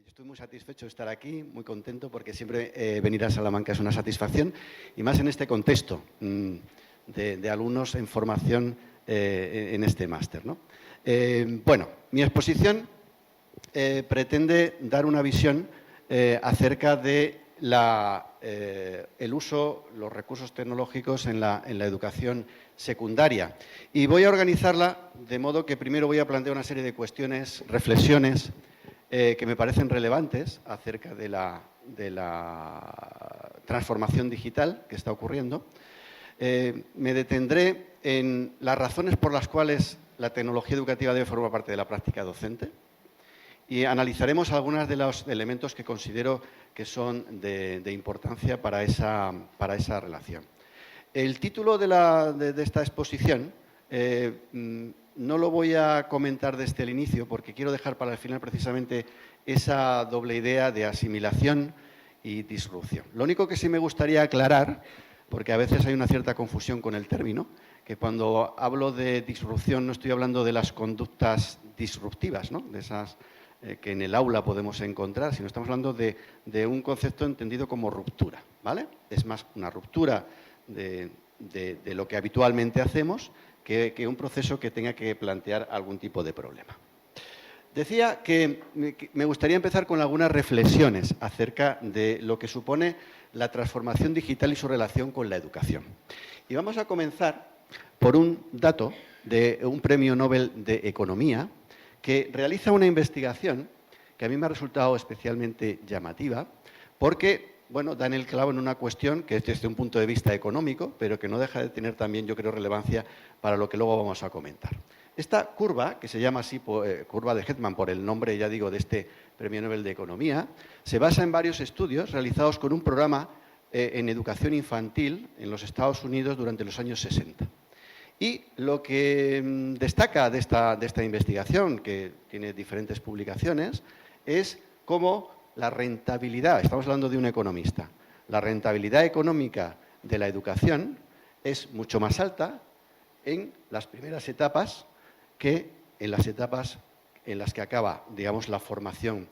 Estoy muy satisfecho de estar aquí, muy contento, porque siempre venir a Salamanca es una satisfacción, y más en este contexto de alumnos en formación en este máster, ¿no? Bueno, mi exposición pretende dar una visión acerca de el uso, los recursos tecnológicos en la educación secundaria. Y voy a organizarla de modo que primero voy a plantear una serie de cuestiones, reflexiones, que me parecen relevantes acerca de la transformación digital que está ocurriendo. Me detendré en las razones por las cuales la tecnología educativa debe formar parte de la práctica docente y analizaremos algunos de los elementos que considero que son de importancia para esa relación. El título de esta exposición no lo voy a comentar desde el inicio porque quiero dejar para el final precisamente esa doble idea de asimilación y disrupción. Lo único que sí me gustaría aclarar, porque a veces hay una cierta confusión con el término, que cuando hablo de disrupción no estoy hablando de las conductas disruptivas, ¿no? De esas que en el aula podemos encontrar, sino estamos hablando de un concepto entendido como ruptura, ¿vale? Es más una ruptura de lo que habitualmente hacemos que un proceso que tenga que plantear algún tipo de problema. Decía que me gustaría empezar con algunas reflexiones acerca de lo que supone la transformación digital y su relación con la educación. Y vamos a comenzar por un dato de un premio Nobel de Economía que realiza una investigación que a mí me ha resultado especialmente llamativa porque, bueno, da en el clavo en una cuestión que es desde un punto de vista económico, pero que no deja de tener también, yo creo, relevancia para lo que luego vamos a comentar. Esta curva, que se llama así, curva de Hetman, por el nombre, ya digo, de este Premio Nobel de Economía, se basa en varios estudios realizados con un programa en educación infantil en los Estados Unidos durante los años 60. Y lo que destaca de esta investigación, que tiene diferentes publicaciones, es cómo la rentabilidad, estamos hablando de un economista, la rentabilidad económica de la educación es mucho más alta en las primeras etapas que en las etapas en las que acaba, digamos, la formación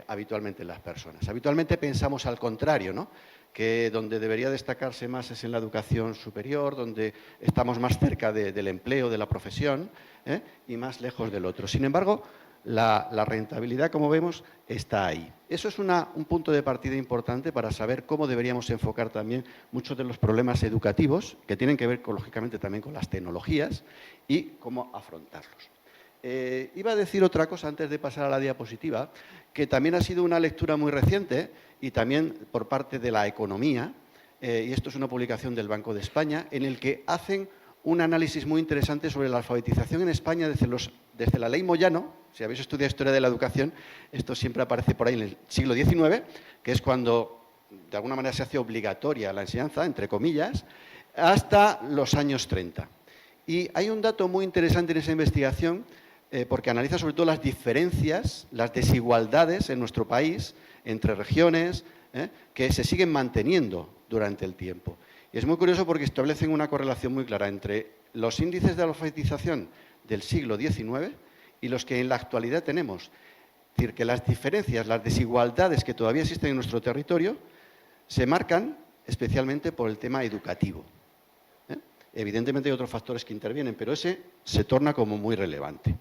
habitualmente en las personas. Habitualmente pensamos al contrario, ¿no? Que donde debería destacarse más es en la educación superior, donde estamos más cerca del empleo, de la profesión, y más lejos del otro. Sin embargo, la rentabilidad, como vemos, está ahí. Eso es un punto de partida importante para saber cómo deberíamos enfocar también muchos de los problemas educativos, que tienen que ver, lógicamente, también con las tecnologías, y cómo afrontarlos. Iba a decir otra cosa antes de pasar a la diapositiva, que también ha sido una lectura muy reciente y también por parte de la economía, y esto es una publicación del Banco de España, en el que hacen un análisis muy interesante sobre la alfabetización en España desde la Ley Moyano. Si habéis estudiado Historia de la Educación, esto siempre aparece por ahí en el siglo XIX, que es cuando de alguna manera se hace obligatoria la enseñanza, entre comillas, hasta los años 30. Y hay un dato muy interesante en esa investigación, porque analiza sobre todo las diferencias, las desigualdades en nuestro país entre regiones, que se siguen manteniendo durante el tiempo. Y es muy curioso porque establecen una correlación muy clara entre los índices de alfabetización del siglo XIX y los que en la actualidad tenemos. Es decir, que las diferencias, las desigualdades que todavía existen en nuestro territorio se marcan especialmente por el tema educativo. Evidentemente hay otros factores que intervienen, pero ese se torna como muy relevante.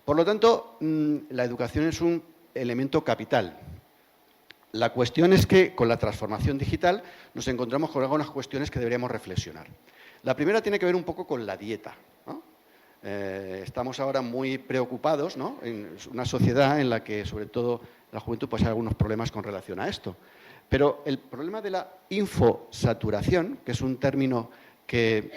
Por lo tanto, la educación es un elemento capital. La cuestión es que con la transformación digital nos encontramos con algunas cuestiones que deberíamos reflexionar. La primera tiene que ver un poco con la dieta, ¿no? Estamos ahora muy preocupados, ¿no?, en una sociedad en la que, sobre todo, la juventud pues hay algunos problemas con relación a esto. Pero el problema de la infosaturación, que es un término que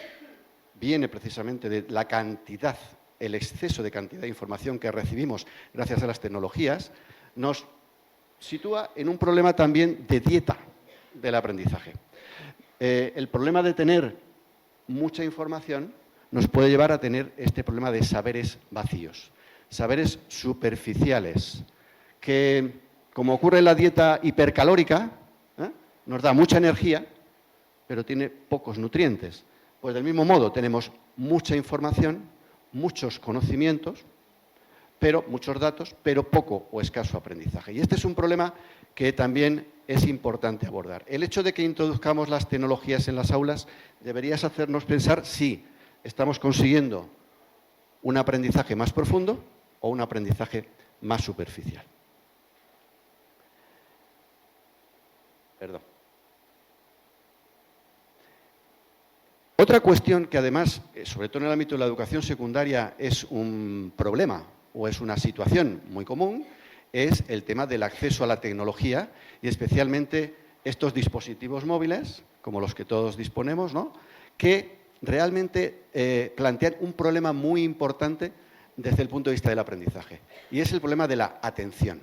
viene precisamente de la cantidad, el exceso de cantidad de información que recibimos gracias a las tecnologías, nos sitúa en un problema también de dieta del aprendizaje. El problema de tener mucha información nos puede llevar a tener este problema de saberes vacíos, saberes superficiales, que, como ocurre en la dieta hipercalórica, nos da mucha energía, pero tiene pocos nutrientes. Pues del mismo modo tenemos mucha información, muchos conocimientos, pero muchos datos, pero poco o escaso aprendizaje. Y este es un problema que también es importante abordar. El hecho de que introduzcamos las tecnologías en las aulas debería hacernos pensar si estamos consiguiendo un aprendizaje más profundo o un aprendizaje más superficial. Perdón. Otra cuestión que además, sobre todo en el ámbito de la educación secundaria, es un problema o es una situación muy común, es el tema del acceso a la tecnología y especialmente estos dispositivos móviles, como los que todos disponemos, ¿no?, que realmente plantean un problema muy importante desde el punto de vista del aprendizaje, y es el problema de la atención.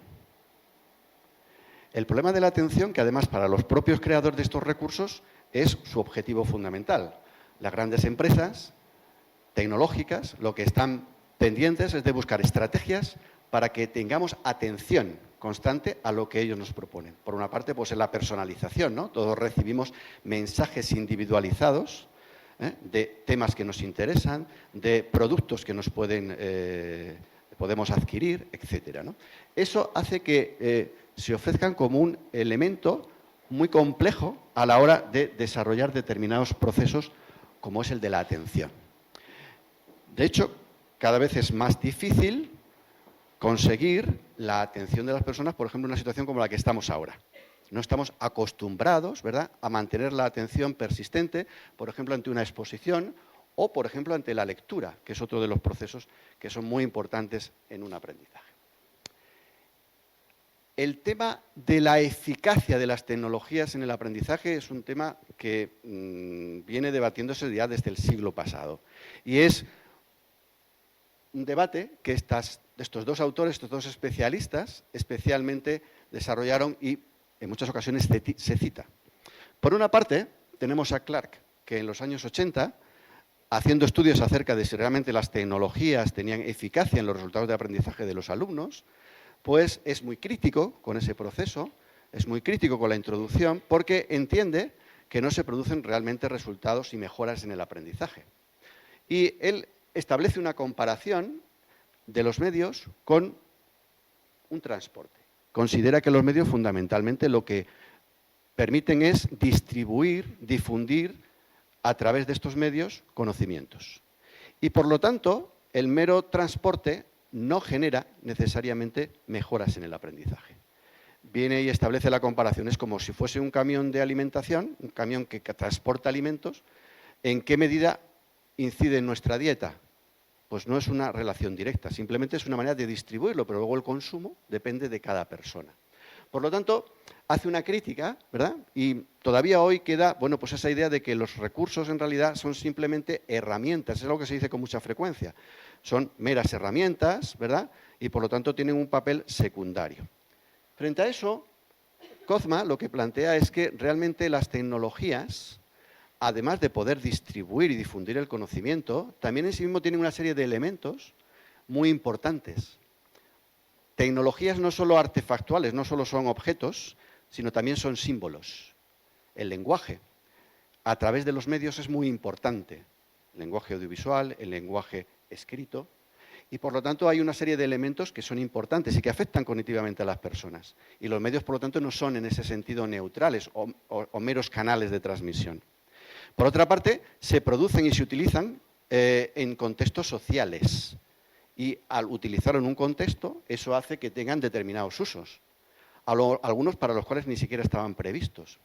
El problema de la atención, que además para los propios creadores de estos recursos es su objetivo fundamental. Las grandes empresas tecnológicas lo que están pendientes es de buscar estrategias para que tengamos atención constante a lo que ellos nos proponen. Por una parte, pues en la personalización, ¿no? Todos recibimos mensajes individualizados, de temas que nos interesan, de productos que nos podemos adquirir, etcétera, ¿no? Eso hace que se ofrezcan como un elemento muy complejo a la hora de desarrollar determinados procesos, como es el de la atención. De hecho, cada vez es más difícil conseguir la atención de las personas, por ejemplo, en una situación como la que estamos ahora. No estamos acostumbrados, ¿verdad?, a mantener la atención persistente, por ejemplo, ante una exposición o, por ejemplo, ante la lectura, que es otro de los procesos que son muy importantes en un aprendizaje. El tema de la eficacia de las tecnologías en el aprendizaje es un tema que viene debatiéndose ya desde el siglo pasado. Y es un debate que estos dos autores, estos dos especialistas, especialmente desarrollaron y en muchas ocasiones se cita. Por una parte, tenemos a Clark, que en los años 80, haciendo estudios acerca de si realmente las tecnologías tenían eficacia en los resultados de aprendizaje de los alumnos, pues es muy crítico con ese proceso, es muy crítico con la introducción, porque entiende que no se producen realmente resultados y mejoras en el aprendizaje. Y él establece una comparación de los medios con un transporte. Considera que los medios fundamentalmente lo que permiten es distribuir, difundir a través de estos medios conocimientos. Y por lo tanto, el mero transporte no genera necesariamente mejoras en el aprendizaje. Viene y establece la comparación, es como si fuese un camión de alimentación, un camión que transporta alimentos, ¿en qué medida incide en nuestra dieta? Pues no es una relación directa, simplemente es una manera de distribuirlo, pero luego el consumo depende de cada persona. Por lo tanto, hace una crítica, ¿verdad? Y todavía hoy queda, bueno, pues esa idea de que los recursos en realidad son simplemente herramientas, es algo que se dice con mucha frecuencia. Son meras herramientas, ¿verdad? Y por lo tanto tienen un papel secundario. Frente a eso, Kozma lo que plantea es que realmente las tecnologías, además de poder distribuir y difundir el conocimiento, también en sí mismo tienen una serie de elementos muy importantes. Tecnologías no solo artefactuales, no solo son objetos, sino también son símbolos. El lenguaje, a través de los medios, es muy importante. El lenguaje audiovisual, el lenguaje escrito, y por lo tanto hay una serie de elementos que son importantes y que afectan cognitivamente a las personas. Y los medios, por lo tanto, no son en ese sentido neutrales o meros canales de transmisión. Por otra parte, se producen y se utilizan en contextos sociales. Y al utilizarlo en un contexto, eso hace que tengan determinados usos. Algunos para los cuales ni siquiera estaban previstos.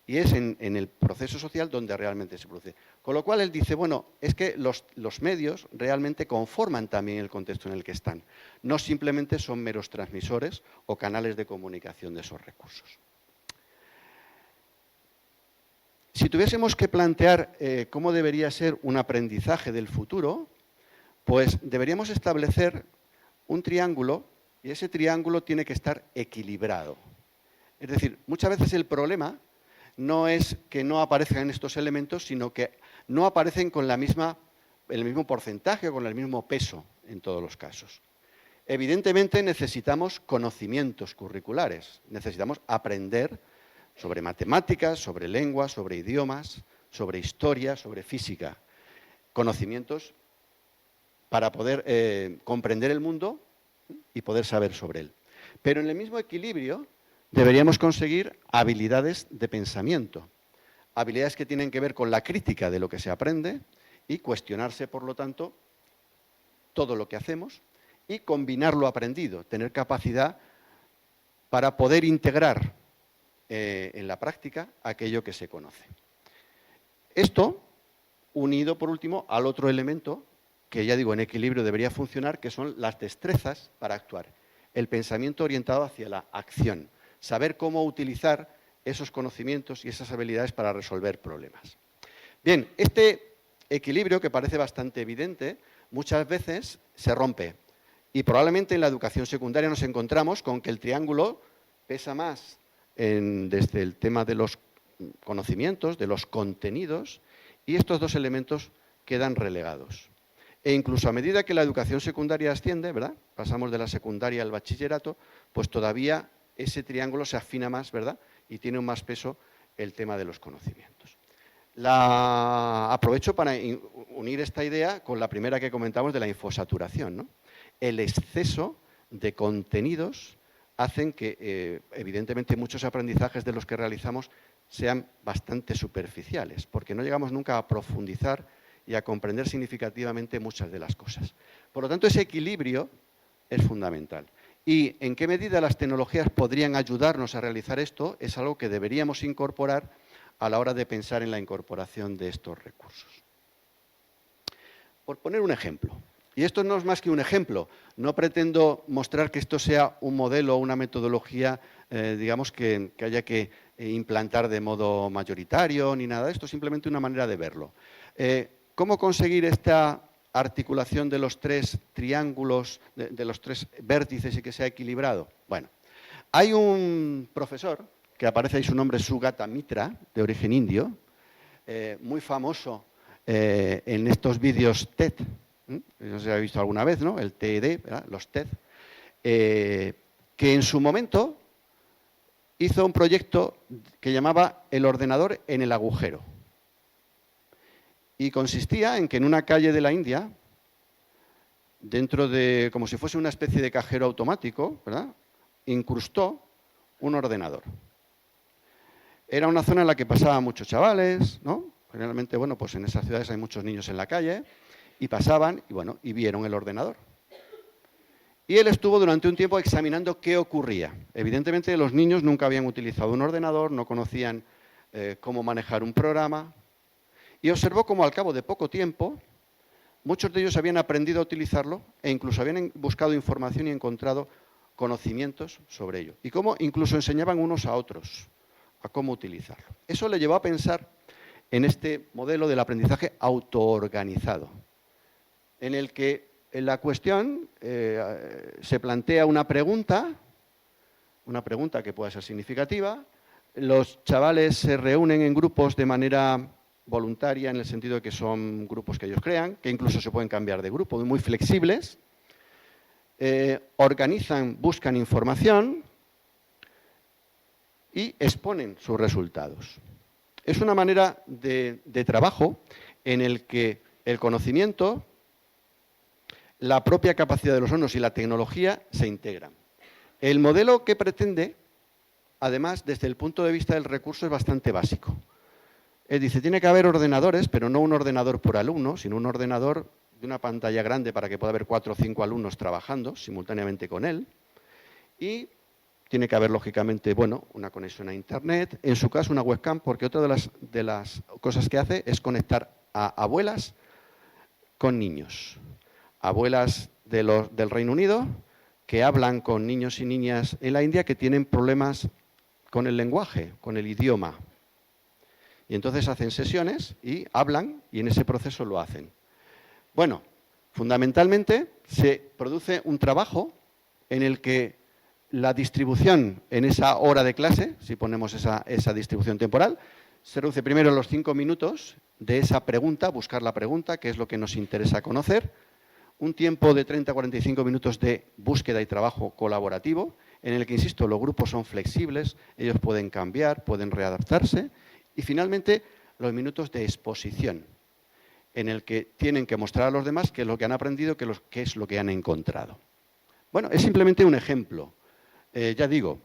Y es en el proceso social donde realmente se produce. Con lo cual él dice, bueno, es que los medios realmente conforman también el contexto en el que están. No simplemente son meros transmisores o canales de comunicación de esos recursos. Si tuviésemos que plantear cómo debería ser un aprendizaje del futuro, pues deberíamos establecer un triángulo y ese triángulo tiene que estar equilibrado. Es decir, muchas veces el problema no es que no aparezcan estos elementos, sino que no aparecen con el mismo porcentaje o con el mismo peso en todos los casos. Evidentemente necesitamos conocimientos curriculares, necesitamos aprender sobre matemáticas, sobre lenguas, sobre idiomas, sobre historia, sobre física. Conocimientos para poder comprender el mundo y poder saber sobre él. Pero en el mismo equilibrio deberíamos conseguir habilidades de pensamiento, habilidades que tienen que ver con la crítica de lo que se aprende y cuestionarse, por lo tanto, todo lo que hacemos y combinar lo aprendido, tener capacidad para poder integrar en la práctica aquello que se conoce. Esto, unido, por último, al otro elemento que, ya digo, en equilibrio debería funcionar, que son las destrezas para actuar. El pensamiento orientado hacia la acción, saber cómo utilizar esos conocimientos y esas habilidades para resolver problemas. Bien, este equilibrio, que parece bastante evidente, muchas veces se rompe. Y probablemente en la educación secundaria nos encontramos con que el triángulo pesa más desde el tema de los conocimientos, de los contenidos, y estos dos elementos quedan relegados. E incluso a medida que la educación secundaria asciende, ¿verdad?, pasamos de la secundaria al bachillerato, pues todavía ese triángulo se afina más, ¿verdad?, y tiene un más peso el tema de los conocimientos. Aprovecho para unir esta idea con la primera que comentamos de la infosaturación, ¿no? El exceso de contenidos hacen que, evidentemente, muchos aprendizajes de los que realizamos sean bastante superficiales, porque no llegamos nunca a profundizar y a comprender significativamente muchas de las cosas. Por lo tanto, ese equilibrio es fundamental. ¿Y en qué medida las tecnologías podrían ayudarnos a realizar esto? Es algo que deberíamos incorporar a la hora de pensar en la incorporación de estos recursos. Por poner un ejemplo, y esto no es más que un ejemplo, no pretendo mostrar que esto sea un modelo o una metodología, digamos, que haya que implantar de modo mayoritario ni nada de esto, simplemente una manera de verlo. ¿Cómo conseguir esta articulación de los tres triángulos, de los tres vértices y que sea equilibrado? Bueno, hay un profesor, que aparece ahí su nombre, Sugata Mitra, de origen indio, muy famoso en estos vídeos TED, no sé si habéis visto alguna vez, ¿no?, el TED, ¿verdad?, los TED, que en su momento hizo un proyecto que llamaba El ordenador en el agujero. Y consistía en que en una calle de la India, dentro de, como si fuese una especie de cajero automático, ¿verdad?, incrustó un ordenador. Era una zona en la que pasaban muchos chavales, ¿no? Generalmente, bueno, pues en esas ciudades hay muchos niños en la calle, y pasaban, y bueno, y vieron el ordenador. Y él estuvo durante un tiempo examinando qué ocurría. Evidentemente, los niños nunca habían utilizado un ordenador, no conocían cómo manejar un programa, y observó cómo al cabo de poco tiempo muchos de ellos habían aprendido a utilizarlo e incluso habían buscado información y encontrado conocimientos sobre ello. Y cómo incluso enseñaban unos a otros a cómo utilizarlo. Eso le llevó a pensar en este modelo del aprendizaje autoorganizado, en el que en la cuestión se plantea una pregunta que pueda ser significativa, los chavales se reúnen en grupos de manera voluntaria, en el sentido de que son grupos que ellos crean, que incluso se pueden cambiar de grupo, muy flexibles, organizan, buscan información y exponen sus resultados. Es una manera de trabajo en el que el conocimiento, la propia capacidad de los alumnos y la tecnología se integran. El modelo que pretende, además, desde el punto de vista del recurso, es bastante básico. Dice, tiene que haber ordenadores, pero no un ordenador por alumno, sino un ordenador de una pantalla grande para que pueda haber 4 o 5 alumnos trabajando simultáneamente con él. Y tiene que haber, lógicamente, bueno, una conexión a Internet, en su caso una webcam, porque otra de las cosas que hace es conectar a abuelas con niños. Abuelas del Reino Unido que hablan con niños y niñas en la India que tienen problemas con el lenguaje, con el idioma. Y entonces hacen sesiones y hablan y en ese proceso lo hacen. Bueno, fundamentalmente se produce un trabajo en el que la distribución en esa hora de clase, si ponemos esa distribución temporal, se reduce primero los 5 minutos de esa pregunta, buscar la pregunta, que es lo que nos interesa conocer, un tiempo de 30 a 45 minutos de búsqueda y trabajo colaborativo, en el que, insisto, los grupos son flexibles, ellos pueden cambiar, pueden readaptarse, y finalmente los minutos de exposición, en el que tienen que mostrar a los demás qué es lo que han aprendido, qué es lo que han encontrado. Bueno, es simplemente un ejemplo. Ya digo,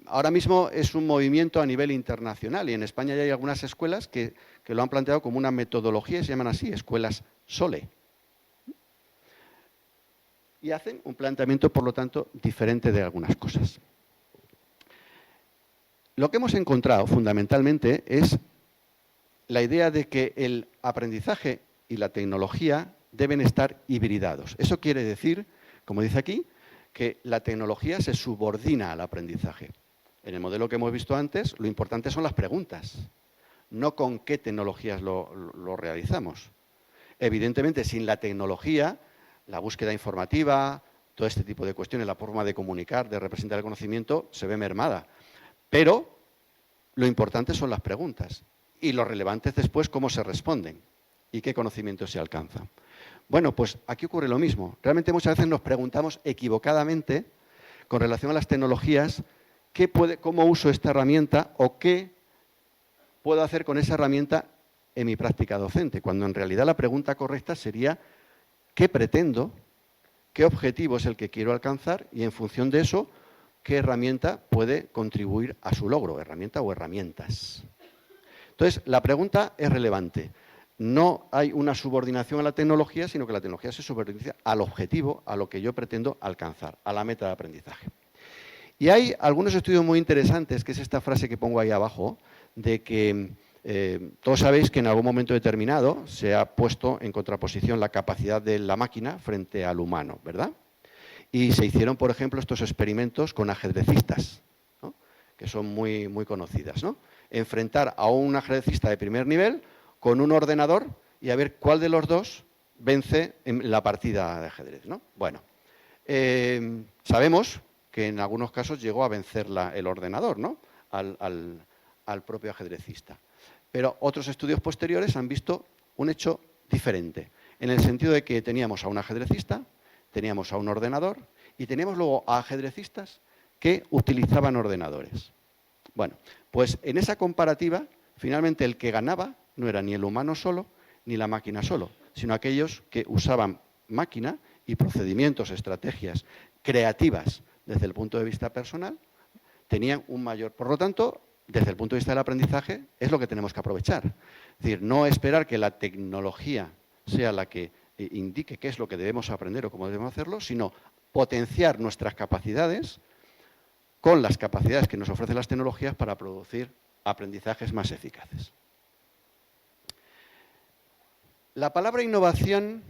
ahora mismo es un movimiento a nivel internacional y en España ya hay algunas escuelas que lo han planteado como una metodología y se llaman así, escuelas SOLE. Y hacen un planteamiento, por lo tanto, diferente de algunas cosas. Lo que hemos encontrado, fundamentalmente, es la idea de que el aprendizaje y la tecnología deben estar hibridados. Eso quiere decir, como dice aquí, que la tecnología se subordina al aprendizaje. En el modelo que hemos visto antes, lo importante son las preguntas, no con qué tecnologías lo realizamos. Evidentemente, sin la tecnología, la búsqueda informativa, todo este tipo de cuestiones, la forma de comunicar, de representar el conocimiento, se ve mermada. Pero lo importante son las preguntas y lo relevante es después cómo se responden y qué conocimiento se alcanza. Bueno, pues aquí ocurre lo mismo. Realmente muchas veces nos preguntamos equivocadamente con relación a las tecnologías cómo uso esta herramienta o qué puedo hacer con esa herramienta en mi práctica docente, cuando en realidad la pregunta correcta sería ¿qué pretendo? ¿Qué objetivo es el que quiero alcanzar? Y en función de eso, ¿qué herramienta puede contribuir a su logro? ¿Herramienta o herramientas? Entonces, la pregunta es relevante. No hay una subordinación a la tecnología, sino que la tecnología se subordina al objetivo, a lo que yo pretendo alcanzar, a la meta de aprendizaje. Y hay algunos estudios muy interesantes, que es esta frase que pongo ahí abajo, de que todos sabéis que en algún momento determinado se ha puesto en contraposición la capacidad de la máquina frente al humano, ¿verdad? Y se hicieron, por ejemplo, estos experimentos con ajedrecistas, ¿no? Que son muy, muy conocidas, ¿no? Enfrentar a un ajedrecista de primer nivel con un ordenador y a ver cuál de los dos vence en la partida de ajedrez, ¿no? Bueno, sabemos que en algunos casos llegó a vencer el ordenador, ¿no? Al propio ajedrecista. Pero otros estudios posteriores han visto un hecho diferente, en el sentido de que teníamos a un ajedrecista, teníamos a un ordenador y teníamos luego a ajedrecistas que utilizaban ordenadores. Bueno, pues en esa comparativa, finalmente el que ganaba no era ni el humano solo, ni la máquina solo, sino aquellos que usaban máquina y procedimientos, estrategias creativas desde el punto de vista personal, tenían un mayor. Por lo tanto, desde el punto de vista del aprendizaje, es lo que tenemos que aprovechar. Es decir, no esperar que la tecnología sea la que indique qué es lo que debemos aprender o cómo debemos hacerlo, sino potenciar nuestras capacidades con las capacidades que nos ofrecen las tecnologías para producir aprendizajes más eficaces. La palabra innovación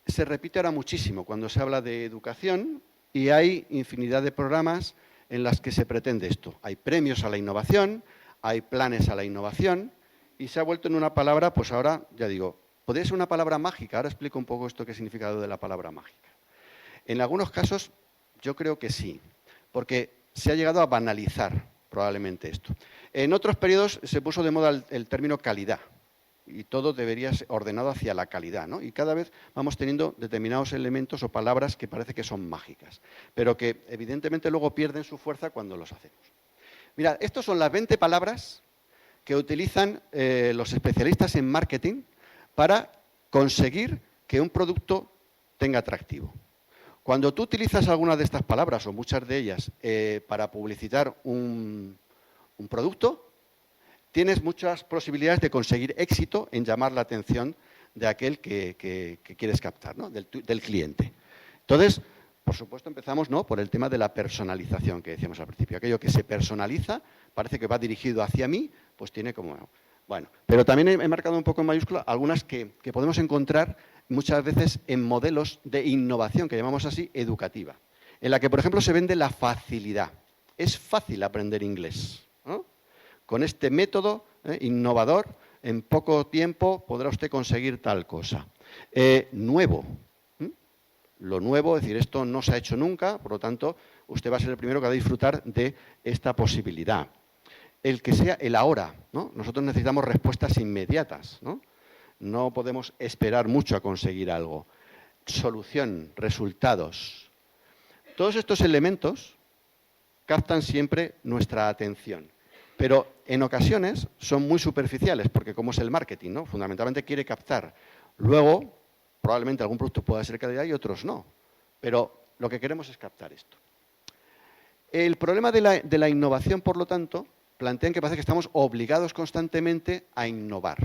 se repite ahora muchísimo cuando se habla de educación y hay infinidad de programas en las que se pretende esto. Hay premios a la innovación, hay planes a la innovación y se ha vuelto en una palabra, pues ahora, ya digo, podría ser una palabra mágica. Ahora explico un poco esto, qué significa de la palabra mágica. En algunos casos yo creo que sí, porque se ha llegado a banalizar probablemente esto. En otros periodos se puso de moda el término calidad y todo debería ser ordenado hacia la calidad, ¿no? Y cada vez vamos teniendo determinados elementos o palabras que parece que son mágicas, pero que evidentemente luego pierden su fuerza cuando los hacemos. Mirad, estas son las 20 palabras que utilizan los especialistas en marketing para conseguir que un producto tenga atractivo. Cuando tú utilizas alguna de estas palabras, o muchas de ellas, para publicitar un producto, tienes muchas posibilidades de conseguir éxito en llamar la atención de aquel que quieres captar, ¿no? del cliente. Entonces, por supuesto, empezamos, ¿no?, por el tema de la personalización que decíamos al principio. Aquello que se personaliza, parece que va dirigido hacia mí, pues tiene como... Bueno, pero también he marcado un poco en mayúscula algunas que podemos encontrar muchas veces en modelos de innovación, que llamamos así, educativa, en la que, por ejemplo, se vende la facilidad. Es fácil aprender inglés, ¿no? Con este método innovador, en poco tiempo podrá usted conseguir tal cosa. Nuevo. Lo nuevo, es decir, esto no se ha hecho nunca, por lo tanto, usted va a ser el primero que va a disfrutar de esta posibilidad. El que sea el ahora, ¿no? Nosotros necesitamos respuestas inmediatas, ¿no? No podemos esperar mucho a conseguir algo. Solución, resultados. Todos estos elementos captan siempre nuestra atención. Pero en ocasiones son muy superficiales, porque como es el marketing, ¿no? Fundamentalmente quiere captar. Luego, probablemente algún producto pueda ser de calidad y otros no. Pero lo que queremos es captar esto. El problema de la innovación, por lo tanto, plantean que parece que estamos obligados constantemente a innovar,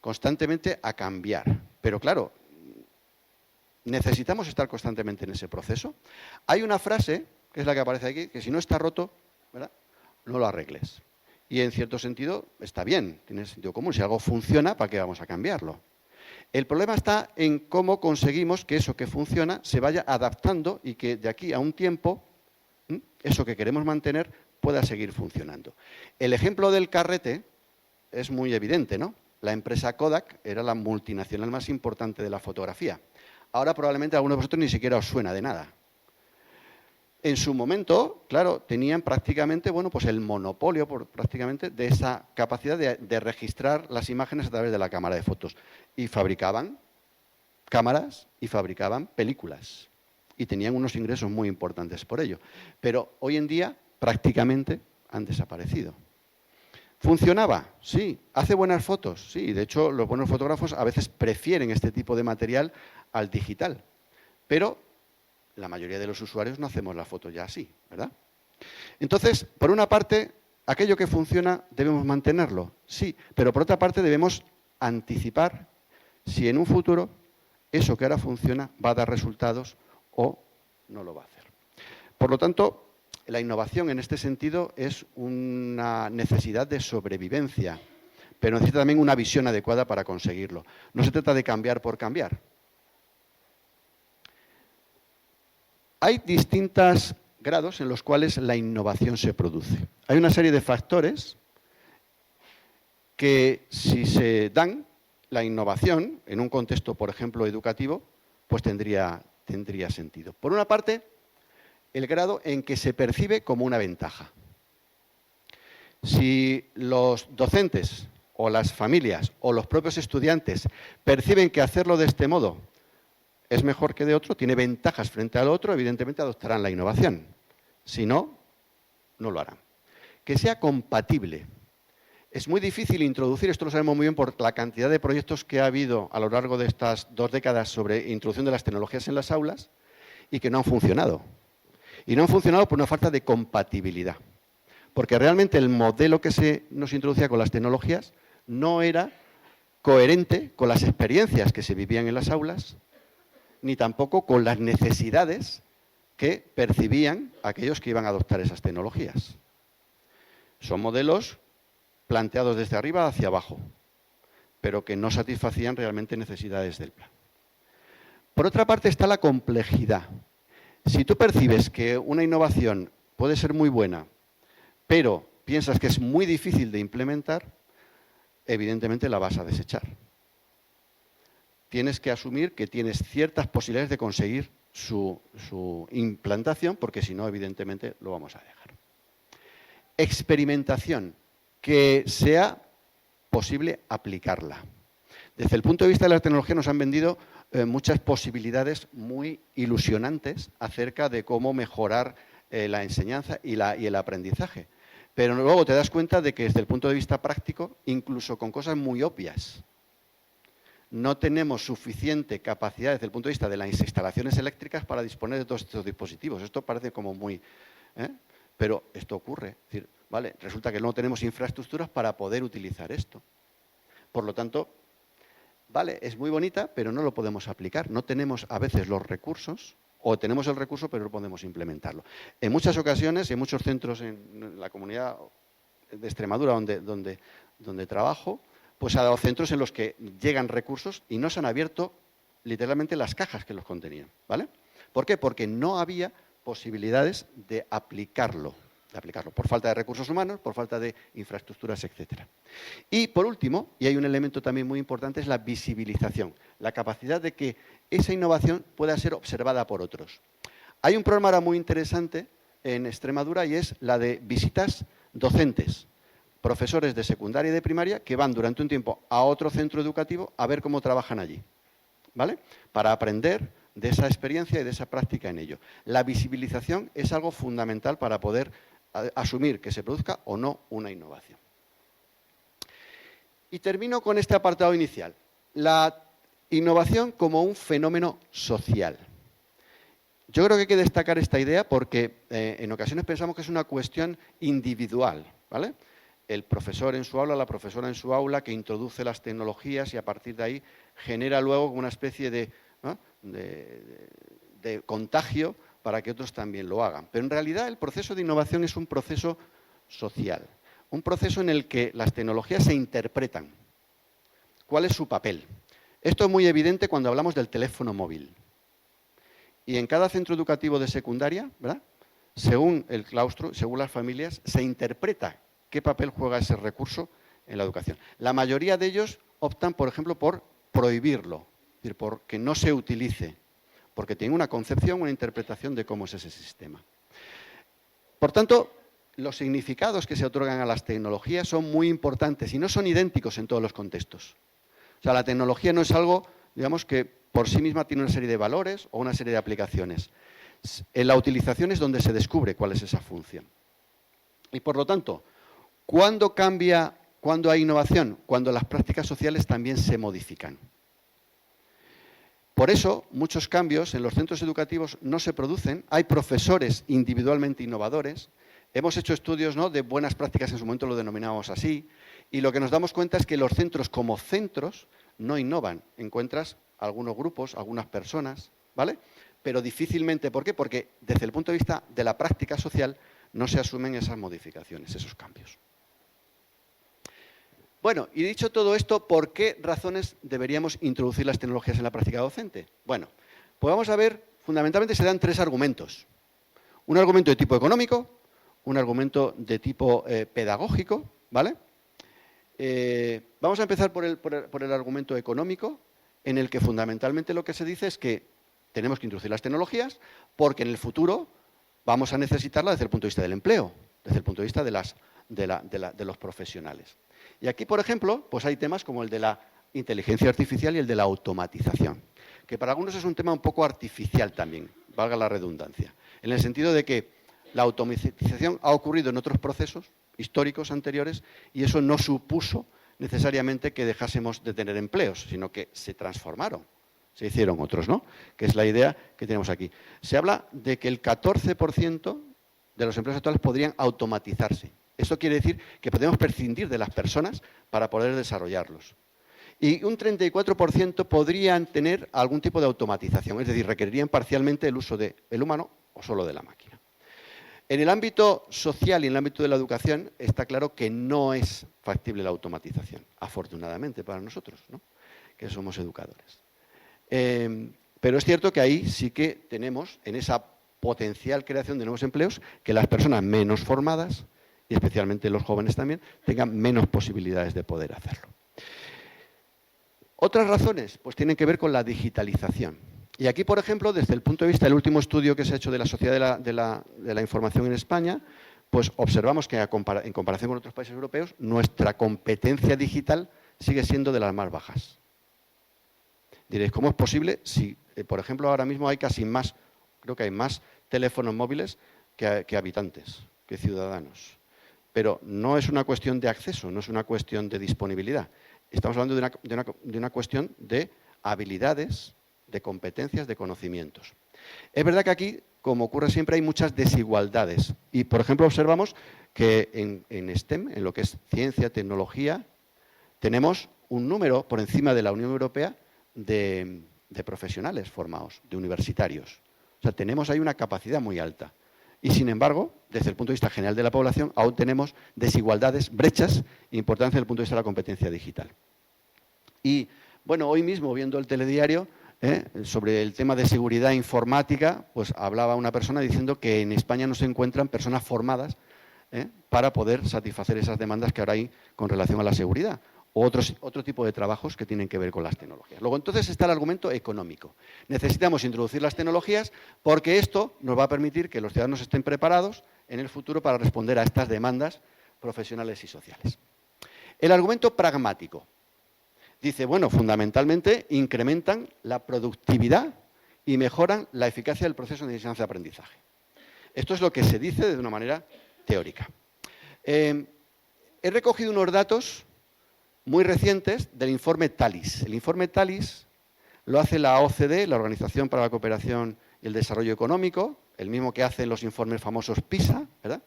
constantemente a cambiar. Pero claro, ¿necesitamos estar constantemente en ese proceso? Hay una frase, que es la que aparece aquí, que si no está roto, ¿verdad?, no lo arregles. Y en cierto sentido está bien, tiene sentido común. Si algo funciona, ¿para qué vamos a cambiarlo? El problema está en cómo conseguimos que eso que funciona se vaya adaptando y que de aquí a un tiempo eso que queremos mantener pueda seguir funcionando. El ejemplo del carrete es muy evidente, ¿no? La empresa Kodak era la multinacional más importante de la fotografía. Ahora probablemente a algunos de vosotros ni siquiera os suena de nada. En su momento, claro, tenían prácticamente, bueno, pues el monopolio prácticamente de esa capacidad de registrar las imágenes a través de la cámara de fotos. Y fabricaban cámaras y fabricaban películas. Y tenían unos ingresos muy importantes por ello. Pero hoy en día prácticamente han desaparecido. ¿Funcionaba? Sí. ¿Hace buenas fotos? Sí. De hecho, los buenos fotógrafos a veces prefieren este tipo de material al digital. Pero la mayoría de los usuarios no hacemos la foto ya así, ¿verdad? Entonces, por una parte, aquello que funciona debemos mantenerlo, sí. Pero por otra parte debemos anticipar si en un futuro eso que ahora funciona va a dar resultados o no lo va a hacer. Por lo tanto, la innovación en este sentido es una necesidad de sobrevivencia, pero necesita también una visión adecuada para conseguirlo. No se trata de cambiar por cambiar. Hay distintos grados en los cuales la innovación se produce. Hay una serie de factores que, si se dan, la innovación, en un contexto, por ejemplo, educativo, pues tendría sentido. Por una parte, el grado en que se percibe como una ventaja. Si los docentes o las familias o los propios estudiantes perciben que hacerlo de este modo es mejor que de otro, tiene ventajas frente al otro, evidentemente adoptarán la innovación. Si no, no lo harán. Que sea compatible. Es muy difícil introducir, esto lo sabemos muy bien por la cantidad de proyectos que ha habido a lo largo de estas 2 décadas sobre introducción de las tecnologías en las aulas y que no han funcionado. Y no han funcionado por una falta de compatibilidad. Porque realmente el modelo que se nos introducía con las tecnologías no era coherente con las experiencias que se vivían en las aulas, ni tampoco con las necesidades que percibían aquellos que iban a adoptar esas tecnologías. Son modelos planteados desde arriba hacia abajo, pero que no satisfacían realmente necesidades del plan. Por otra parte está la complejidad. Si tú percibes que una innovación puede ser muy buena, pero piensas que es muy difícil de implementar, evidentemente la vas a desechar. Tienes que asumir que tienes ciertas posibilidades de conseguir su implantación, porque si no, evidentemente, lo vamos a dejar. Experimentación, que sea posible aplicarla. Desde el punto de vista de la tecnología nos han vendido muchas posibilidades muy ilusionantes acerca de cómo mejorar la enseñanza y el aprendizaje. Pero luego te das cuenta de que desde el punto de vista práctico, incluso con cosas muy obvias, no tenemos suficiente capacidad desde el punto de vista de las instalaciones eléctricas para disponer de todos estos dispositivos. Esto parece como muy... Pero esto ocurre. Es decir, ¿vale? Resulta que no tenemos infraestructuras para poder utilizar esto. Por lo tanto, vale, es muy bonita, pero no lo podemos aplicar. No tenemos a veces los recursos, o tenemos el recurso, pero no podemos implementarlo. En muchas ocasiones, en muchos centros en la comunidad de Extremadura donde trabajo, pues ha dado centros en los que llegan recursos y no se han abierto literalmente las cajas que los contenían, ¿vale? ¿Por qué? Porque no había posibilidades de aplicarlo, por falta de recursos humanos, por falta de infraestructuras, etcétera. Y por último, y hay un elemento también muy importante, es la visibilización, la capacidad de que esa innovación pueda ser observada por otros. Hay un programa ahora muy interesante en Extremadura y es la de visitas docentes, profesores de secundaria y de primaria que van durante un tiempo a otro centro educativo a ver cómo trabajan allí, ¿vale? Para aprender de esa experiencia y de esa práctica en ello. La visibilización es algo fundamental para poder asumir que se produzca o no una innovación. Y termino con este apartado inicial. La innovación como un fenómeno social. Yo creo que hay que destacar esta idea porque en ocasiones pensamos que es una cuestión individual, ¿vale? El profesor en su aula, la profesora en su aula, que introduce las tecnologías y a partir de ahí genera luego una especie de, ¿no?, de contagio para que otros también lo hagan. Pero en realidad el proceso de innovación es un proceso social, un proceso en el que las tecnologías se interpretan. ¿Cuál es su papel? Esto es muy evidente cuando hablamos del teléfono móvil. Y en cada centro educativo de secundaria, ¿verdad?, según el claustro, según las familias, se interpreta qué papel juega ese recurso en la educación. La mayoría de ellos optan, por ejemplo, por prohibirlo, es decir, por que no se utilice, porque tienen una concepción, una interpretación de cómo es ese sistema. Por tanto, los significados que se otorgan a las tecnologías son muy importantes y no son idénticos en todos los contextos. O sea, la tecnología no es algo, digamos, que por sí misma tiene una serie de valores o una serie de aplicaciones. En la utilización es donde se descubre cuál es esa función. Y por lo tanto, ¿cuándo cambia, cuándo hay innovación? Cuando las prácticas sociales también se modifican. Por eso, muchos cambios en los centros educativos no se producen. Hay profesores individualmente innovadores. Hemos hecho estudios, ¿no?, de buenas prácticas, en su momento lo denominábamos así, y lo que nos damos cuenta es que los centros como centros no innovan. Encuentras algunos grupos, algunas personas, ¿vale?, pero difícilmente. ¿Por qué? Porque desde el punto de vista de la práctica social no se asumen esas modificaciones, esos cambios. Bueno, y dicho todo esto, ¿por qué razones deberíamos introducir las tecnologías en la práctica docente? Bueno, pues vamos a ver, fundamentalmente se dan tres argumentos. Un argumento de tipo económico, un argumento de tipo pedagógico, ¿vale? Vamos a empezar por el argumento económico, en el que fundamentalmente lo que se dice es que tenemos que introducir las tecnologías porque en el futuro vamos a necesitarlas desde el punto de vista del empleo, desde el punto de vista de los profesionales. Y aquí, por ejemplo, pues hay temas como el de la inteligencia artificial y el de la automatización, que para algunos es un tema un poco artificial también, valga la redundancia, en el sentido de que la automatización ha ocurrido en otros procesos históricos anteriores y eso no supuso necesariamente que dejásemos de tener empleos, sino que se transformaron, se hicieron otros, ¿no?, que es la idea que tenemos aquí. Se habla de que el 14% de los empleos actuales podrían automatizarse. Esto quiere decir que podemos prescindir de las personas para poder desarrollarlos. Y un 34% podrían tener algún tipo de automatización, es decir, requerirían parcialmente el uso del humano o solo de la máquina. En el ámbito social y en el ámbito de la educación está claro que no es factible la automatización, afortunadamente para nosotros, ¿no?, que somos educadores. Pero es cierto que ahí sí que tenemos, en esa potencial creación de nuevos empleos, que las personas menos formadas, y especialmente los jóvenes también, tengan menos posibilidades de poder hacerlo. Otras razones, pues tienen que ver con la digitalización. Y aquí, por ejemplo, desde el punto de vista del último estudio que se ha hecho de la Sociedad de la Información en España, pues observamos que en comparación con otros países europeos, nuestra competencia digital sigue siendo de las más bajas. Diréis, ¿cómo es posible si, por ejemplo, ahora mismo hay casi más, creo que hay más teléfonos móviles que habitantes, que ciudadanos? Pero no es una cuestión de acceso, no es una cuestión de disponibilidad. Estamos hablando de una cuestión de habilidades, de competencias, de conocimientos. Es verdad que aquí, como ocurre siempre, hay muchas desigualdades. Y, por ejemplo, observamos que en STEM, en lo que es ciencia, tecnología, tenemos un número por encima de la Unión Europea de profesionales formados, de universitarios. O sea, tenemos ahí una capacidad muy alta. Y, sin embargo, desde el punto de vista general de la población, aún tenemos desigualdades, brechas importantes desde el punto de vista de la competencia digital. Y, bueno, hoy mismo, viendo el telediario, sobre el tema de seguridad informática, pues hablaba una persona diciendo que en España no se encuentran personas formadas para poder satisfacer esas demandas que ahora hay con relación a la seguridad. O otro tipo de trabajos que tienen que ver con las tecnologías. Luego, entonces, está el argumento económico. Necesitamos introducir las tecnologías porque esto nos va a permitir que los ciudadanos estén preparados en el futuro para responder a estas demandas profesionales y sociales. El argumento pragmático. Dice, bueno, fundamentalmente incrementan la productividad y mejoran la eficacia del proceso de enseñanza-aprendizaje. Esto es lo que se dice de una manera teórica. He recogido unos datos muy recientes del informe TALIS. El informe TALIS lo hace la OCDE, la Organización para la Cooperación y el desarrollo económico, el mismo que hacen los informes famosos PISA, ¿verdad?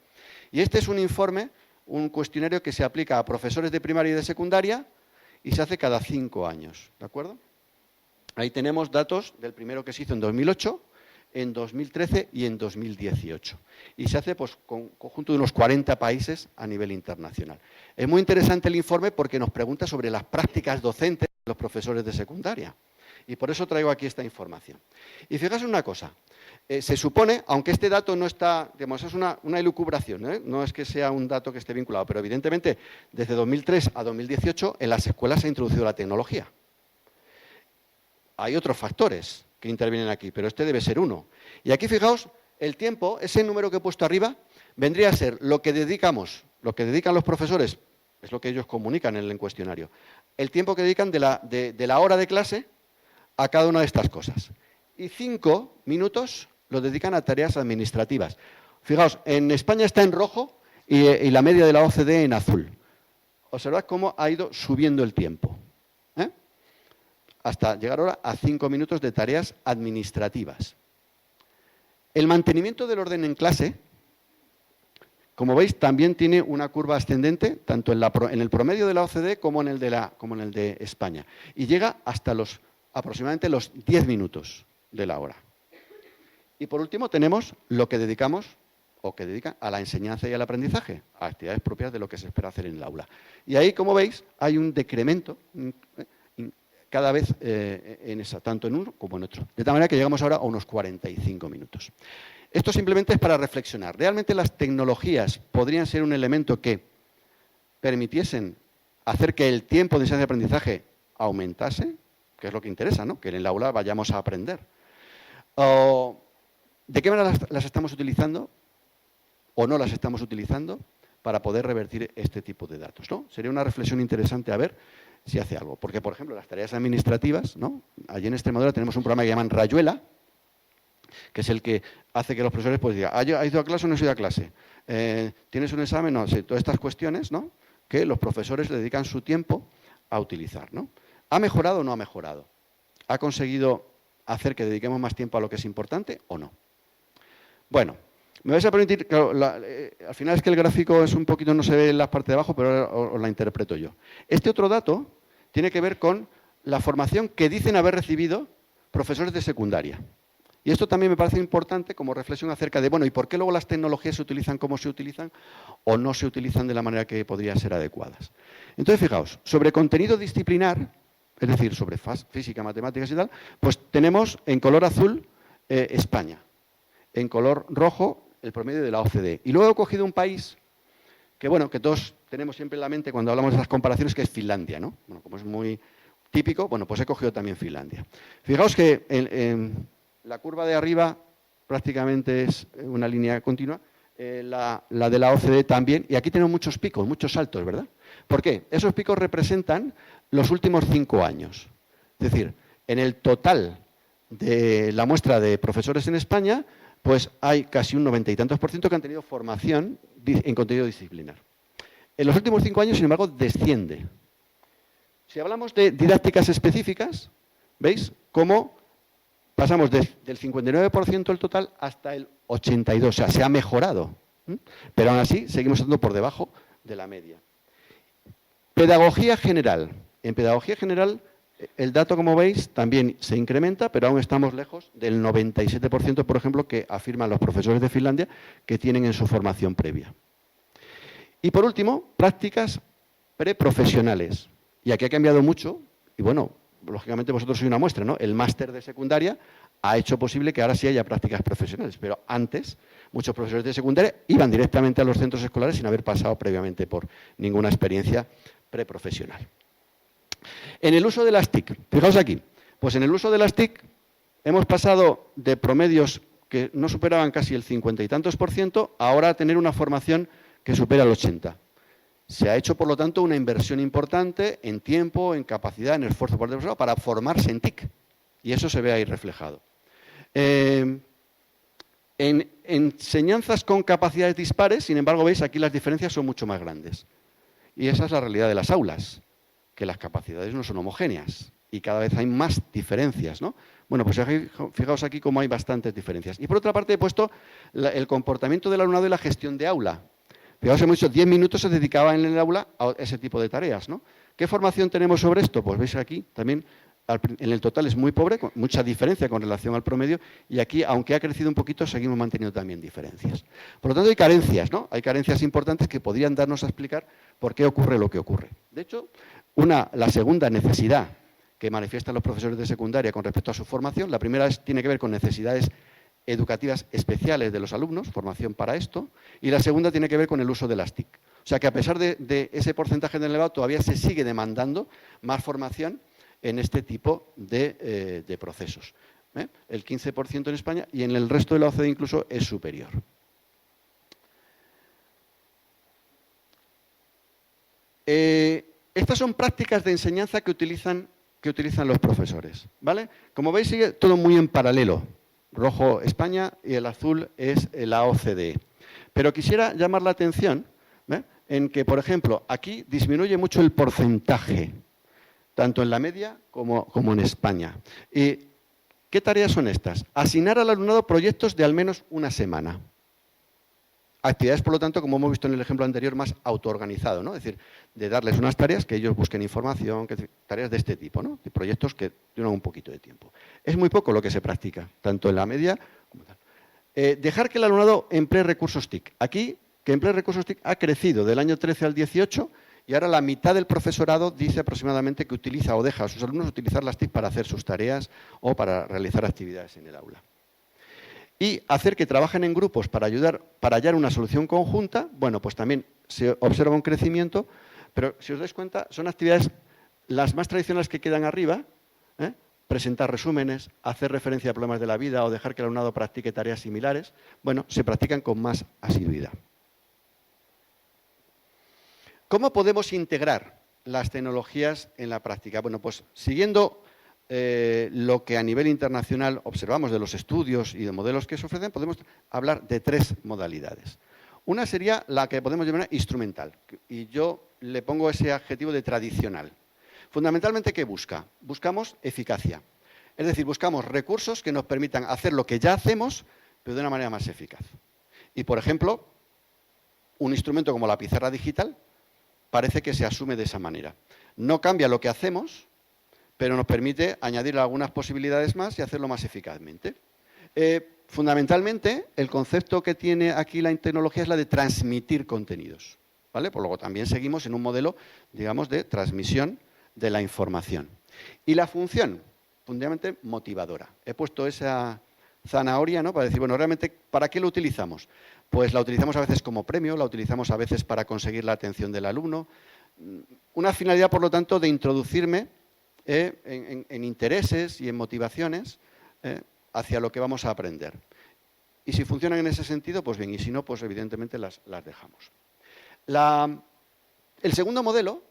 Y este es un informe, un cuestionario que se aplica a profesores de primaria y de secundaria y se hace cada 5 años, ¿de acuerdo? Ahí tenemos datos del primero que se hizo en 2008, en 2013 y en 2018. Y se hace pues, con conjunto de unos 40 países a nivel internacional. Es muy interesante el informe porque nos pregunta sobre las prácticas docentes de los profesores de secundaria. Y por eso traigo aquí esta información. Y fijaos una cosa, se supone, aunque este dato no está, digamos, es una elucubración, no es que sea un dato que esté vinculado, pero evidentemente desde 2003 a 2018 en las escuelas se ha introducido la tecnología. Hay otros factores que intervienen aquí, pero este debe ser uno. Y aquí fijaos, el tiempo, ese número que he puesto arriba, vendría a ser lo que dedican los profesores, es lo que ellos comunican en el cuestionario, el tiempo que dedican de la hora de clase a cada una de estas cosas. Y 5 minutos los dedican a tareas administrativas. Fijaos, en España está en rojo y la media de la OCDE en azul. Observad cómo ha ido subiendo el tiempo, hasta llegar ahora a 5 minutos de tareas administrativas. El mantenimiento del orden en clase, como veis, también tiene una curva ascendente, tanto en el promedio de la OCDE como en el de España. Y llega hasta aproximadamente los 10 minutos de la hora. Y por último tenemos lo que dedicamos o que dedican a la enseñanza y al aprendizaje, a actividades propias de lo que se espera hacer en el aula. Y ahí, como veis, hay un decremento cada vez tanto en uno como en otro. De tal manera que llegamos ahora a unos 45 minutos. Esto simplemente es para reflexionar. ¿Realmente las tecnologías podrían ser un elemento que permitiesen hacer que el tiempo de enseñanza y aprendizaje aumentase? Que es lo que interesa, ¿no? Que en el aula vayamos a aprender. ¿De qué manera las estamos utilizando o no las estamos utilizando para poder revertir este tipo de datos, ¿no? Sería una reflexión interesante a ver si hace algo. Porque, por ejemplo, las tareas administrativas, ¿no? Allí en Extremadura tenemos un programa que llaman Rayuela, que es el que hace que los profesores pues digan, ¿ha ido a clase o no ha ido a clase? ¿Tienes un examen? No, sí, todas estas cuestiones, ¿no? Que los profesores le dedican su tiempo a utilizar, ¿no? ¿Ha mejorado o no ha mejorado? ¿Ha conseguido hacer que dediquemos más tiempo a lo que es importante o no? Bueno, me vais a permitir, claro, al final es que el gráfico es un poquito, no se ve en la parte de abajo, pero ahora os la interpreto yo. Este otro dato tiene que ver con la formación que dicen haber recibido profesores de secundaria. Y esto también me parece importante como reflexión acerca de, bueno, ¿y por qué luego las tecnologías se utilizan como se utilizan o no se utilizan de la manera que podrían ser adecuadas? Entonces, fijaos, sobre contenido disciplinar, es decir, sobre física, matemáticas y tal, pues tenemos en color azul España, en color rojo el promedio de la OCDE. Y luego he cogido un país que, bueno, que todos tenemos siempre en la mente cuando hablamos de esas comparaciones, que es Finlandia, ¿no? Bueno, como es muy típico, bueno, pues he cogido también Finlandia. Fijaos que la curva de arriba prácticamente es una línea continua, la de la OCDE también, y aquí tenemos muchos picos, muchos saltos, ¿verdad? ¿Por qué? Esos picos representan los últimos 5 años. Es decir, en el total de la muestra de profesores en España, pues hay casi un 90 y tantos % que han tenido formación en contenido disciplinar. En los últimos 5 años, sin embargo, desciende. Si hablamos de didácticas específicas, ¿veis cómo pasamos del 59% del total hasta el 82%? O sea, se ha mejorado. Pero aún así, seguimos estando por debajo de la media. Pedagogía general. En pedagogía general, el dato, como veis, también se incrementa, pero aún estamos lejos del 97%, por ejemplo, que afirman los profesores de Finlandia que tienen en su formación previa. Y por último, prácticas preprofesionales. Y aquí ha cambiado mucho, y bueno, lógicamente vosotros sois una muestra, ¿no? El máster de secundaria ha hecho posible que ahora sí haya prácticas profesionales, pero antes muchos profesores de secundaria iban directamente a los centros escolares sin haber pasado previamente por ninguna experiencia preprofesional. En el uso de las TIC, fijaos aquí, pues en el uso de las TIC hemos pasado de promedios que no superaban casi el 50 y tantos % ahora a tener una formación que supera el 80%. Se ha hecho, por lo tanto, una inversión importante en tiempo, en capacidad, en esfuerzo por el profesorado para formarse en TIC. Y eso se ve ahí reflejado. En enseñanzas con capacidades dispares, sin embargo, veis, aquí las diferencias son mucho más grandes. Y esa es la realidad de las aulas, que las capacidades no son homogéneas y cada vez hay más diferencias, ¿no? Bueno, pues fijaos aquí cómo hay bastantes diferencias. Y por otra parte he puesto el comportamiento del alumnado y la gestión de aula. Fijaos, hemos dicho 10 minutos se dedicaba en el aula a ese tipo de tareas, ¿no? ¿Qué formación tenemos sobre esto? Pues veis aquí también en el total es muy pobre, con mucha diferencia con relación al promedio, y aquí, aunque ha crecido un poquito, seguimos manteniendo también diferencias. Por lo tanto, hay carencias, ¿no? Hay carencias importantes que podrían darnos a explicar por qué ocurre lo que ocurre. De hecho, la segunda necesidad que manifiestan los profesores de secundaria con respecto a su formación, la primera tiene que ver con necesidades educativas especiales de los alumnos, formación para esto, y la segunda tiene que ver con el uso de las TIC. O sea que a pesar de ese porcentaje de elevado, todavía se sigue demandando más formación en este tipo de procesos. El 15% en España y en el resto de la OCDE incluso es superior. Estas son prácticas de enseñanza que utilizan los profesores, ¿vale? Como veis, sigue todo muy en paralelo. Rojo España y el azul es la OCDE. Pero quisiera llamar la atención en que, por ejemplo, aquí disminuye mucho el porcentaje, tanto en la media como en España. ¿Y qué tareas son estas? Asignar al alumnado proyectos de al menos una semana. Actividades, por lo tanto, como hemos visto en el ejemplo anterior, más autoorganizado, ¿no? Es decir, de darles unas tareas que ellos busquen información, tareas de este tipo, ¿no? De proyectos que duran un poquito de tiempo. Es muy poco lo que se practica, tanto en la media como tal. Dejar que el alumnado emplee recursos TIC. Aquí, que emplee recursos TIC ha crecido del año 13 al 18 y ahora la mitad del profesorado dice aproximadamente que utiliza o deja a sus alumnos utilizar las TIC para hacer sus tareas o para realizar actividades en el aula. Y hacer que trabajen en grupos para hallar una solución conjunta, bueno, pues también se observa un crecimiento, pero si os dais cuenta, son actividades las más tradicionales que quedan arriba, presentar resúmenes, hacer referencia a problemas de la vida o dejar que el alumnado practique tareas similares, bueno, se practican con más asiduidad. ¿Cómo podemos integrar las tecnologías en la práctica? Bueno, pues siguiendo lo que a nivel internacional observamos de los estudios y de modelos que se ofrecen, podemos hablar de 3 modalidades. Una sería la que podemos llamar instrumental, y yo le pongo ese adjetivo de tradicional. Fundamentalmente, ¿qué busca? Buscamos eficacia. Es decir, buscamos recursos que nos permitan hacer lo que ya hacemos, pero de una manera más eficaz. Y, por ejemplo, un instrumento como la pizarra digital parece que se asume de esa manera. No cambia lo que hacemos, pero nos permite añadir algunas posibilidades más y hacerlo más eficazmente. Fundamentalmente, el concepto que tiene aquí la tecnología es la de transmitir contenidos, ¿vale? Pues luego también seguimos en un modelo, digamos, de transmisión de la información. Y la función, fundamentalmente motivadora. He puesto esa zanahoria, ¿no?, para decir, bueno, realmente, ¿para qué lo utilizamos? Pues la utilizamos a veces como premio, la utilizamos a veces para conseguir la atención del alumno. Una finalidad, por lo tanto, de introducirme en intereses y en motivaciones hacia lo que vamos a aprender. Y si funcionan en ese sentido, pues bien, y si no, pues evidentemente las dejamos. El segundo modelo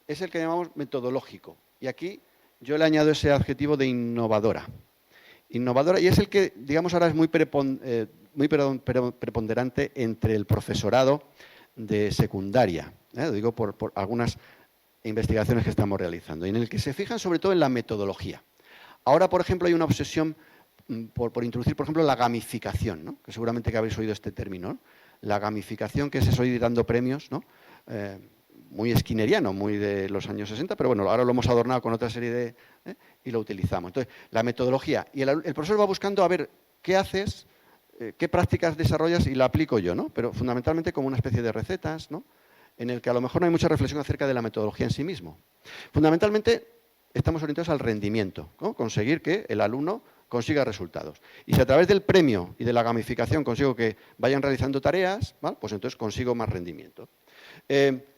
es el que llamamos metodológico. Y aquí yo le añado ese adjetivo de innovadora. Innovadora, y es el que, digamos, ahora es muy preponderante entre el profesorado de secundaria. Lo digo por algunas investigaciones que estamos realizando, y en el que se fijan sobre todo en la metodología. Ahora, por ejemplo, hay una obsesión por introducir, por ejemplo, la gamificación, ¿no?, que seguramente que habéis oído este término, ¿no? La gamificación, que es eso, ir dando premios, ¿no? Muy skinneriano, muy de los años 60, pero bueno, ahora lo hemos adornado con otra serie y lo utilizamos. Entonces, la metodología, y el profesor va buscando a ver qué haces, qué prácticas desarrollas y la aplico yo, ¿no? Pero fundamentalmente como una especie de recetas, ¿no?, en el que a lo mejor no hay mucha reflexión acerca de la metodología en sí mismo. Fundamentalmente estamos orientados al rendimiento, ¿no?, conseguir que el alumno consiga resultados. Y si a través del premio y de la gamificación consigo que vayan realizando tareas, ¿vale?, pues entonces consigo más rendimiento.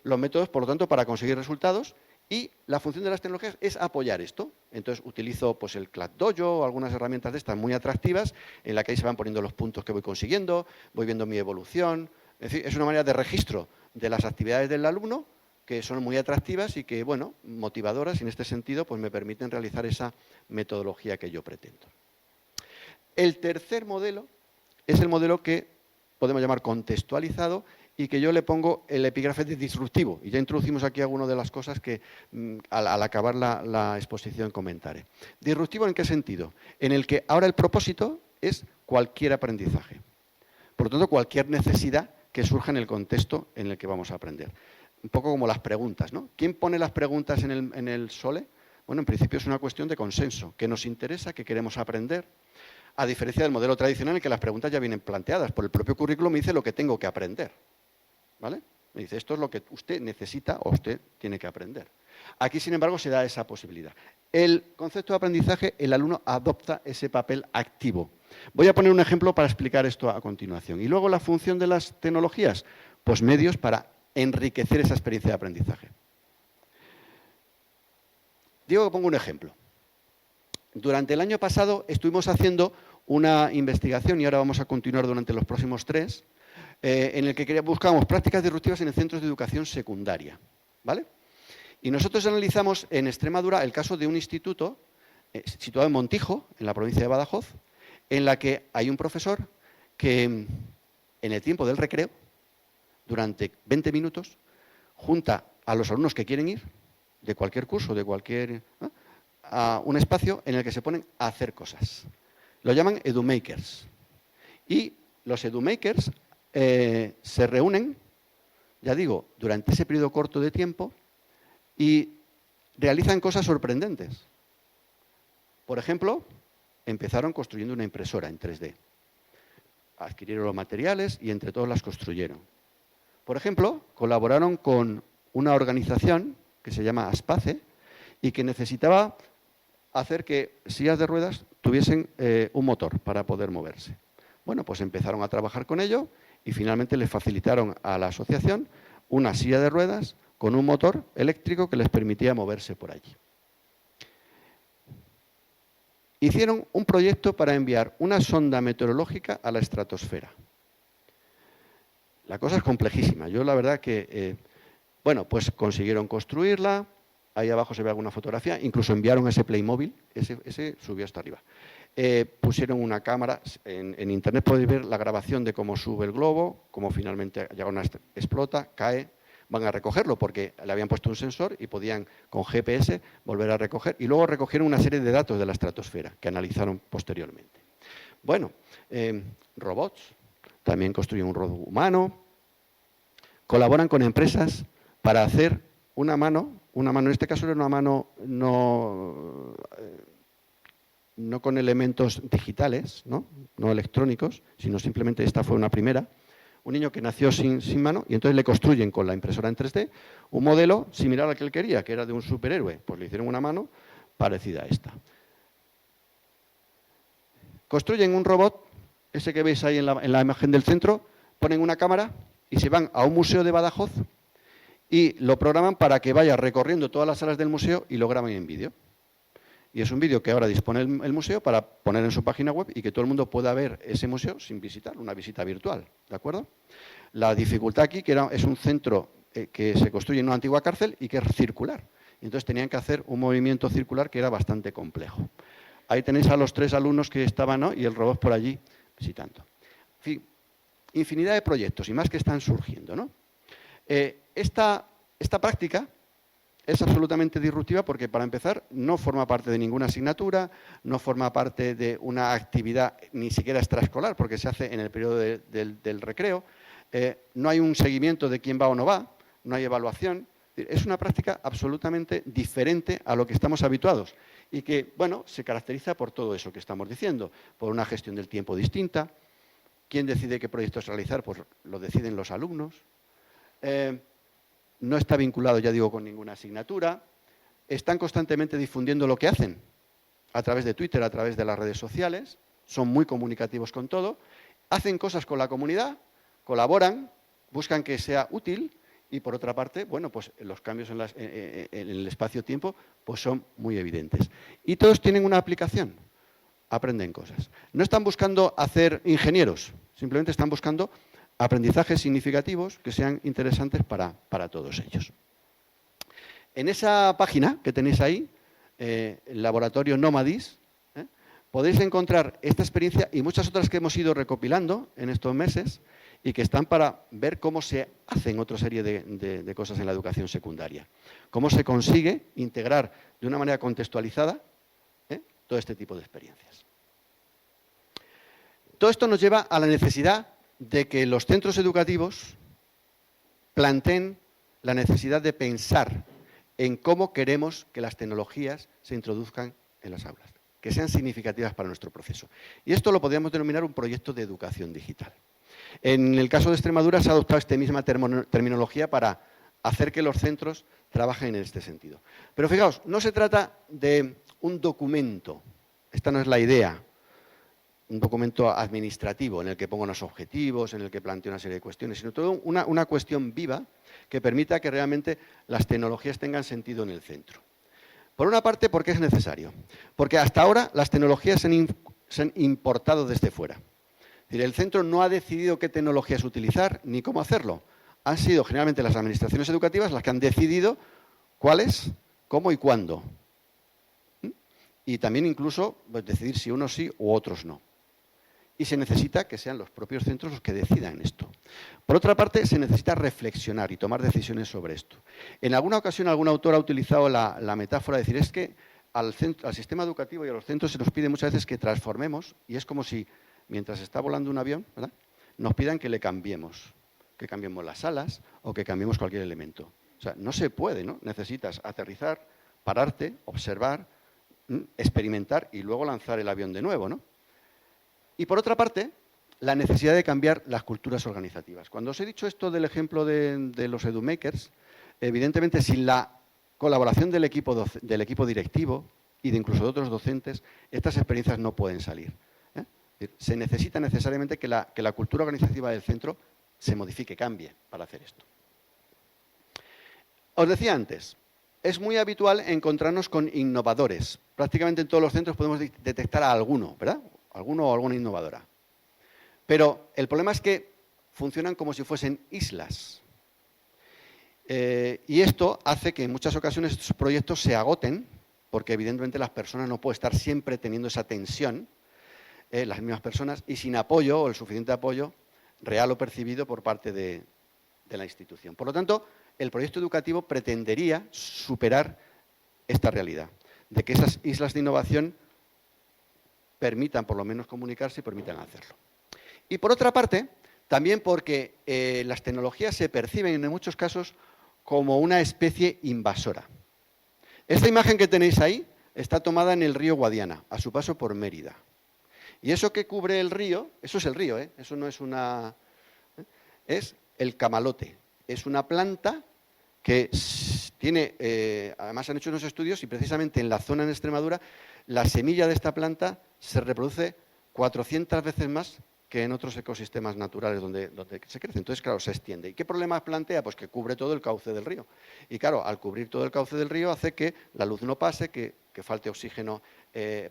Los métodos, por lo tanto, para conseguir resultados, y la función de las tecnologías es apoyar esto. Entonces utilizo pues el ClatDojo o algunas herramientas de estas muy atractivas, en la que ahí se van poniendo los puntos que voy consiguiendo, voy viendo mi evolución. Es decir, es una manera de registro de las actividades del alumno que son muy atractivas y que, bueno, motivadoras, y en este sentido pues me permiten realizar esa metodología que yo pretendo. El tercer modelo es el modelo que podemos llamar contextualizado, y que yo le pongo el epígrafe de disruptivo. Y ya introducimos aquí algunas de las cosas que al acabar la exposición comentaré. ¿Disruptivo en qué sentido? En el que ahora el propósito es cualquier aprendizaje. Por lo tanto, cualquier necesidad que surja en el contexto en el que vamos a aprender. Un poco como las preguntas, ¿no? ¿Quién pone las preguntas en el SOLE? Bueno, en principio es una cuestión de consenso. ¿Qué nos interesa? ¿Qué queremos aprender? A diferencia del modelo tradicional en el que las preguntas ya vienen planteadas. Por el propio currículum me dice lo que tengo que aprender. ¿Vale? Me dice, esto es lo que usted necesita o usted tiene que aprender. Aquí, sin embargo, se da esa posibilidad. El concepto de aprendizaje, el alumno adopta ese papel activo. Voy a poner un ejemplo para explicar esto a continuación. Y luego la función de las tecnologías, pues medios para enriquecer esa experiencia de aprendizaje. Digo que pongo un ejemplo. Durante el año pasado estuvimos haciendo una investigación, y ahora vamos a continuar durante los próximos 3, en el que buscábamos prácticas disruptivas en centros de educación secundaria. ¿Vale? Y nosotros analizamos en Extremadura el caso de un instituto situado en Montijo, en la provincia de Badajoz, en la que hay un profesor que en el tiempo del recreo, durante 20 minutos, junta a los alumnos que quieren ir, de cualquier curso, de cualquier, ¿no?, a un espacio en el que se ponen a hacer cosas. Lo llaman edumakers. Y los edumakers se reúnen, ya digo, durante ese periodo corto de tiempo y realizan cosas sorprendentes. Por ejemplo, empezaron construyendo una impresora en 3D. Adquirieron los materiales y entre todos las construyeron. Por ejemplo, colaboraron con una organización que se llama Aspace y que necesitaba hacer que sillas de ruedas tuviesen un motor para poder moverse. Bueno, pues empezaron a trabajar con ello y finalmente les facilitaron a la asociación una silla de ruedas con un motor eléctrico que les permitía moverse por allí. Hicieron un proyecto para enviar una sonda meteorológica a la estratosfera. La cosa es complejísima. Yo la verdad que, bueno, pues consiguieron construirla. Ahí abajo se ve alguna fotografía. Incluso enviaron ese Playmobil. Ese subió hasta arriba. Pusieron una cámara. En internet podéis ver la grabación de cómo sube el globo, cómo finalmente explota, cae. Van a recogerlo porque le habían puesto un sensor y podían con GPS volver a recoger. Y luego recogieron una serie de datos de la estratosfera que analizaron posteriormente. Bueno, robots. También construyen un robot humano. Colaboran con empresas para hacer una mano en este caso era una mano no con elementos digitales, no electrónicos, sino simplemente esta fue una primera. Un niño que nació sin mano y entonces le construyen con la impresora en 3D un modelo similar al que él quería, que era de un superhéroe. Pues le hicieron una mano parecida a esta. Construyen un robot, ese que veis ahí en la imagen del centro, ponen una cámara y se van a un museo de Badajoz y lo programan para que vaya recorriendo todas las salas del museo y lo graben en vídeo. Y es un vídeo que ahora dispone el museo para poner en su página web y que todo el mundo pueda ver ese museo sin visitar, una visita virtual, ¿de acuerdo? La dificultad aquí que es un centro que se construye en una antigua cárcel y que es circular. Y entonces tenían que hacer un movimiento circular que era bastante complejo. Ahí tenéis a los 3 alumnos que estaban, ¿no?, y el robot por allí visitando. En fin, infinidad de proyectos y más que están surgiendo, ¿no? Esta práctica es absolutamente disruptiva porque, para empezar, no forma parte de ninguna asignatura, no forma parte de una actividad ni siquiera extraescolar, porque se hace en el periodo del recreo. No hay un seguimiento de quién va o no va, no hay evaluación. Es una práctica absolutamente diferente a lo que estamos habituados y que, bueno, se caracteriza por todo eso que estamos diciendo, por una gestión del tiempo distinta. ¿Quién decide qué proyectos realizar? Pues lo deciden los alumnos. No está vinculado, ya digo, con ninguna asignatura. Están constantemente difundiendo lo que hacen a través de Twitter, a través de las redes sociales. Son muy comunicativos con todo. Hacen cosas con la comunidad, colaboran, buscan que sea útil y, por otra parte, bueno, pues los cambios en el espacio-tiempo pues son muy evidentes. Y todos tienen una aplicación. Aprenden cosas. No están buscando hacer ingenieros, simplemente están buscando aprendizajes significativos que sean interesantes para todos ellos. En esa página que tenéis ahí, el laboratorio Nomadis, podéis encontrar esta experiencia y muchas otras que hemos ido recopilando en estos meses y que están para ver cómo se hacen otra serie de cosas en la educación secundaria. Cómo se consigue integrar de una manera contextualizada todo este tipo de experiencias. Todo esto nos lleva a la necesidad de que los centros educativos planteen la necesidad de pensar en cómo queremos que las tecnologías se introduzcan en las aulas, que sean significativas para nuestro proceso. Y esto lo podríamos denominar un proyecto de educación digital. En el caso de Extremadura se ha adoptado esta misma terminología para hacer que los centros trabajen en este sentido. Pero fijaos, no se trata de un documento, esta no es la idea, un documento administrativo en el que pongo unos objetivos, en el que planteo una serie de cuestiones, sino todo una cuestión viva que permita que realmente las tecnologías tengan sentido en el centro. Por una parte, porque es necesario. Porque hasta ahora las tecnologías se han importado desde fuera. Es decir, el centro no ha decidido qué tecnologías utilizar ni cómo hacerlo. Han sido generalmente las administraciones educativas las que han decidido cuáles, cómo y cuándo. Y también incluso decidir si unos sí u otros no. Y se necesita que sean los propios centros los que decidan esto. Por otra parte, se necesita reflexionar y tomar decisiones sobre esto. En alguna ocasión, algún autor ha utilizado la metáfora de decir es que al sistema educativo y a los centros se nos pide muchas veces que transformemos y es como si, mientras está volando un avión, ¿verdad?, nos pidan que le cambiemos las salas o que cambiemos cualquier elemento. O sea, no se puede, ¿no? Necesitas aterrizar, pararte, observar, experimentar y luego lanzar el avión de nuevo, ¿no? Y por otra parte, la necesidad de cambiar las culturas organizativas. Cuando os he dicho esto del ejemplo de los edumakers, evidentemente sin la colaboración del equipo directivo y de incluso de otros docentes, estas experiencias no pueden salir. Se necesita necesariamente que la cultura organizativa del centro se modifique, cambie para hacer esto. Os decía antes, es muy habitual encontrarnos con innovadores. Prácticamente en todos los centros podemos detectar a alguno, ¿verdad? Alguno o alguna innovadora. Pero el problema es que funcionan como si fuesen islas. Y esto hace que en muchas ocasiones estos proyectos se agoten, porque evidentemente las personas no pueden estar siempre teniendo esa tensión, las mismas personas, y sin apoyo o el suficiente apoyo real o percibido por parte de la institución. Por lo tanto, el proyecto educativo pretendería superar esta realidad, de que esas islas de innovación permitan por lo menos comunicarse y permitan hacerlo. Y por otra parte, también porque las tecnologías se perciben en muchos casos como una especie invasora. Esta imagen que tenéis ahí está tomada en el río Guadiana, a su paso por Mérida. Y eso que cubre el río, eso es el río, eso no es una... es el camalote. Es una planta que tiene, además han hecho unos estudios y precisamente en la zona en Extremadura, la semilla de esta planta se reproduce 400 veces más que en otros ecosistemas naturales donde se crece. Entonces, claro, se extiende. ¿Y qué problemas plantea? Pues que cubre todo el cauce del río. Y claro, al cubrir todo el cauce del río hace que la luz no pase, que falte oxígeno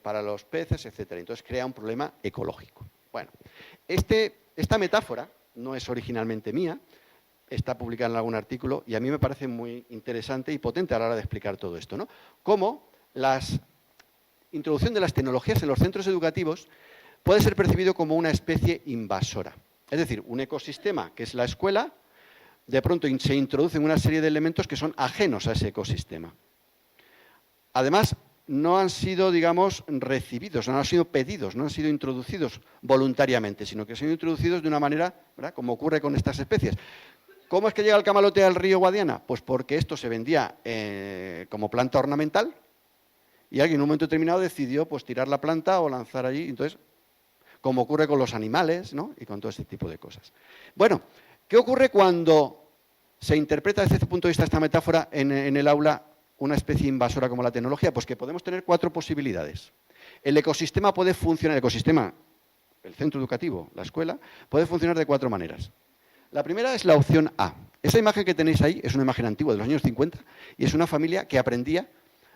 para los peces, etcétera. Entonces crea un problema ecológico. Bueno, esta metáfora no es originalmente mía, está publicada en algún artículo y a mí me parece muy interesante y potente a la hora de explicar todo esto, ¿no? Cómo la introducción de las tecnologías en los centros educativos puede ser percibido como una especie invasora. Es decir, un ecosistema, que es la escuela, de pronto se introducen una serie de elementos que son ajenos a ese ecosistema. Además, no han sido, digamos, recibidos, no han sido pedidos, no han sido introducidos voluntariamente, sino que han sido introducidos de una manera, ¿verdad?, como ocurre con estas especies. ¿Cómo es que llega el camalote al río Guadiana? Pues porque esto se vendía como planta ornamental y alguien en un momento determinado decidió pues tirar la planta o lanzar allí. Entonces, como ocurre con los animales, ¿no?, y con todo este tipo de cosas. Bueno, ¿qué ocurre cuando se interpreta desde este punto de vista esta metáfora en el aula una especie invasora como la tecnología? Pues que podemos tener 4 posibilidades. El ecosistema puede funcionar, el centro educativo, la escuela, puede funcionar de 4 maneras. La primera es la opción A. Esa imagen que tenéis ahí es una imagen antigua de los años 50 y es una familia que aprendía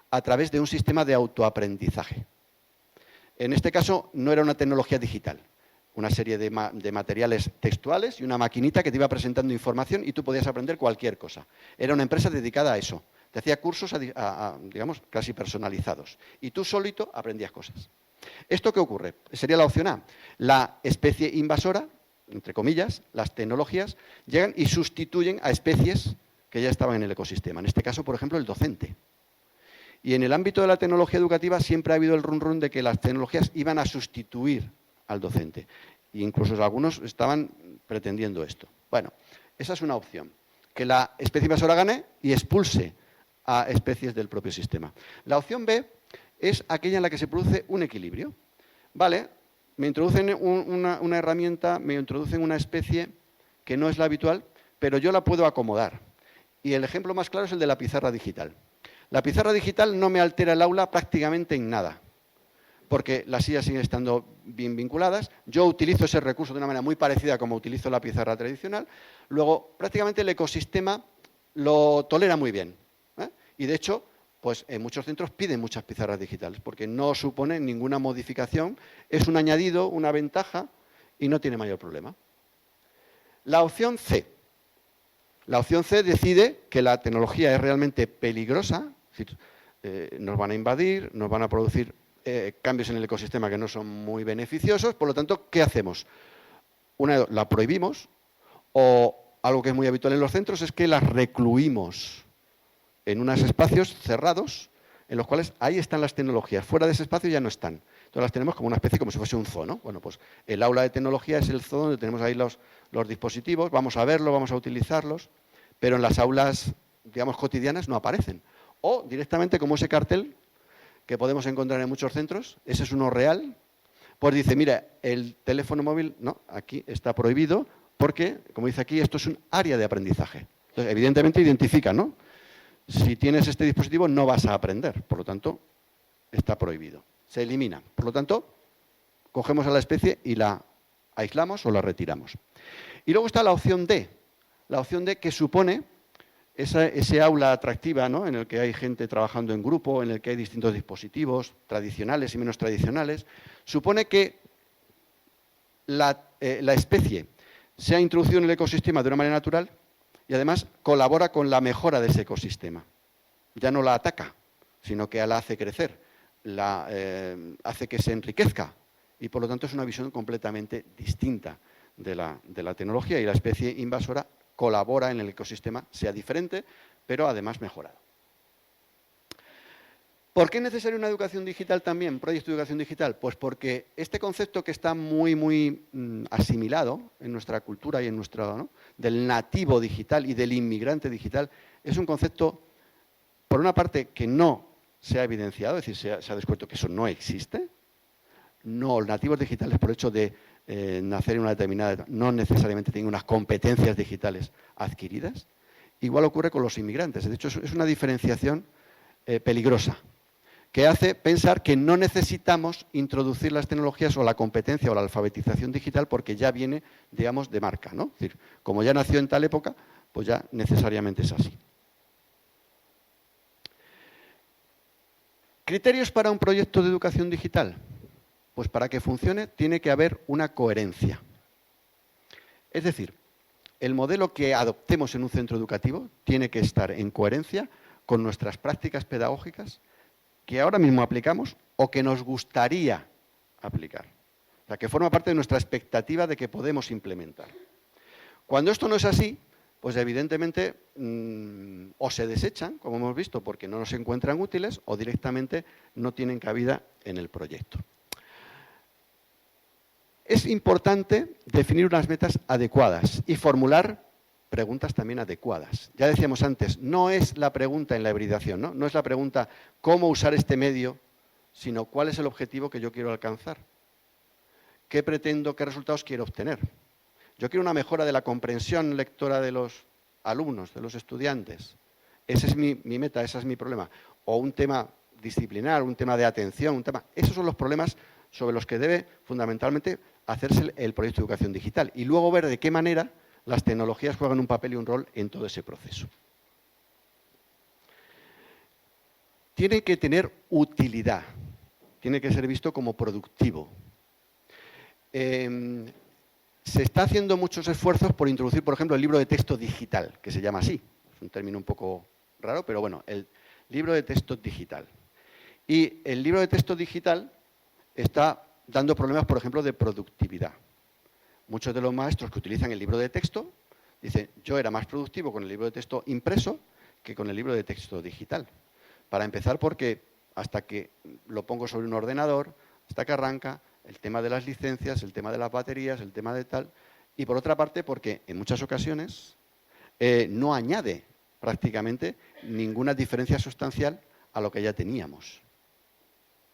a través de un sistema de autoaprendizaje. En este caso no era una tecnología digital, una serie de materiales textuales y una maquinita que te iba presentando información y tú podías aprender cualquier cosa. Era una empresa dedicada a eso. Te hacía cursos, digamos, casi personalizados. Y tú solito aprendías cosas. ¿Esto qué ocurre? Sería la opción A. La especie invasora entre comillas, las tecnologías llegan y sustituyen a especies que ya estaban en el ecosistema. En este caso, por ejemplo, el docente. Y en el ámbito de la tecnología educativa siempre ha habido el run de que las tecnologías iban a sustituir al docente. E incluso algunos estaban pretendiendo esto. Bueno, esa es una opción. Que la especie invasora gane y expulse a especies del propio sistema. La opción B es aquella en la que se produce un equilibrio. Vale, me introducen una herramienta, me introducen una especie que no es la habitual, pero yo la puedo acomodar. Y el ejemplo más claro es el de la pizarra digital. La pizarra digital no me altera el aula prácticamente en nada, porque las sillas siguen estando bien vinculadas. Yo utilizo ese recurso de una manera muy parecida a como utilizo la pizarra tradicional. Luego, prácticamente el ecosistema lo tolera muy bien. Y, de hecho, pues en muchos centros piden muchas pizarras digitales, porque no supone ninguna modificación, es un añadido, una ventaja, y no tiene mayor problema. La opción C. La opción C decide que la tecnología es realmente peligrosa, es decir, nos van a invadir, nos van a producir cambios en el ecosistema que no son muy beneficiosos, por lo tanto, ¿qué hacemos? La prohibimos, o algo que es muy habitual en los centros es que las recluimos en unos espacios cerrados en los cuales ahí están las tecnologías. Fuera de ese espacio ya no están. Entonces las tenemos como una especie, como si fuese un zoo, ¿no? Bueno, pues el aula de tecnología es el zoo donde tenemos ahí los dispositivos, vamos a verlos, vamos a utilizarlos, pero en las aulas, digamos, cotidianas no aparecen. O directamente como ese cartel que podemos encontrar en muchos centros, ese es uno real, pues dice, mira, el teléfono móvil, no, aquí está prohibido porque, como dice aquí, esto es un área de aprendizaje. Entonces, evidentemente identifica, ¿no? Si tienes este dispositivo no vas a aprender, por lo tanto, está prohibido. Se elimina. Por lo tanto, cogemos a la especie y la aislamos o la retiramos. Y luego está la opción D. La opción D que supone ese aula atractiva, ¿no? En el que hay gente trabajando en grupo, en el que hay distintos dispositivos, tradicionales y menos tradicionales, supone que la especie se ha introducido en el ecosistema de una manera natural y además colabora con la mejora de ese ecosistema. Ya no la ataca, sino que la hace crecer, hace que se enriquezca y por lo tanto es una visión completamente distinta de la tecnología y la especie invasora colabora en el ecosistema, sea diferente, pero además mejorado. ¿Por qué es necesaria una educación digital también, proyecto de educación digital? Pues porque este concepto que está muy asimilado en nuestra cultura y en nuestro, ¿no?, del nativo digital y del inmigrante digital, es un concepto, por una parte, que no se ha evidenciado, es decir, se ha descubierto que eso no existe. No, los nativos digitales, por el hecho de nacer en una determinada, no necesariamente tienen unas competencias digitales adquiridas. Igual ocurre con los inmigrantes. De hecho, es una diferenciación peligrosa, que hace pensar que no necesitamos introducir las tecnologías o la competencia o la alfabetización digital porque ya viene, digamos, de marca, ¿no? Es decir, como ya nació en tal época, pues ya necesariamente es así. ¿Criterios para un proyecto de educación digital? Pues para que funcione tiene que haber una coherencia. Es decir, el modelo que adoptemos en un centro educativo tiene que estar en coherencia con nuestras prácticas pedagógicas que ahora mismo aplicamos o que nos gustaría aplicar. O sea, que forma parte de nuestra expectativa de que podemos implementar. Cuando esto no es así, pues evidentemente o se desechan, como hemos visto, porque no nos encuentran útiles, o directamente no tienen cabida en el proyecto. Es importante definir unas metas adecuadas y formular preguntas también adecuadas. Ya decíamos antes, no es la pregunta en la hibridación, ¿no? No es la pregunta cómo usar este medio, sino cuál es el objetivo que yo quiero alcanzar. ¿Qué pretendo, qué resultados quiero obtener? Yo quiero una mejora de la comprensión lectora de los alumnos, de los estudiantes. Esa es mi meta, ese es mi problema. O un tema disciplinar, un tema de atención, un tema. Esos son los problemas sobre los que debe fundamentalmente hacerse el proyecto de educación digital. Y luego ver de qué manera las tecnologías juegan un papel y un rol en todo ese proceso. Tiene que tener utilidad, tiene que ser visto como productivo. Se está haciendo muchos esfuerzos por introducir, por ejemplo, el libro de texto digital, que se llama así. Es un término un poco raro, pero bueno, el libro de texto digital. Y el libro de texto digital está dando problemas, por ejemplo, de productividad. muchos de los maestros que utilizan el libro de texto dicen, yo era más productivo con el libro de texto impreso que con el libro de texto digital. Para empezar, porque hasta que lo pongo sobre un ordenador, hasta que arranca, el tema de las licencias, el tema de las baterías, el tema de tal. Y por otra parte, porque en muchas ocasiones no añade prácticamente ninguna diferencia sustancial a lo que ya teníamos.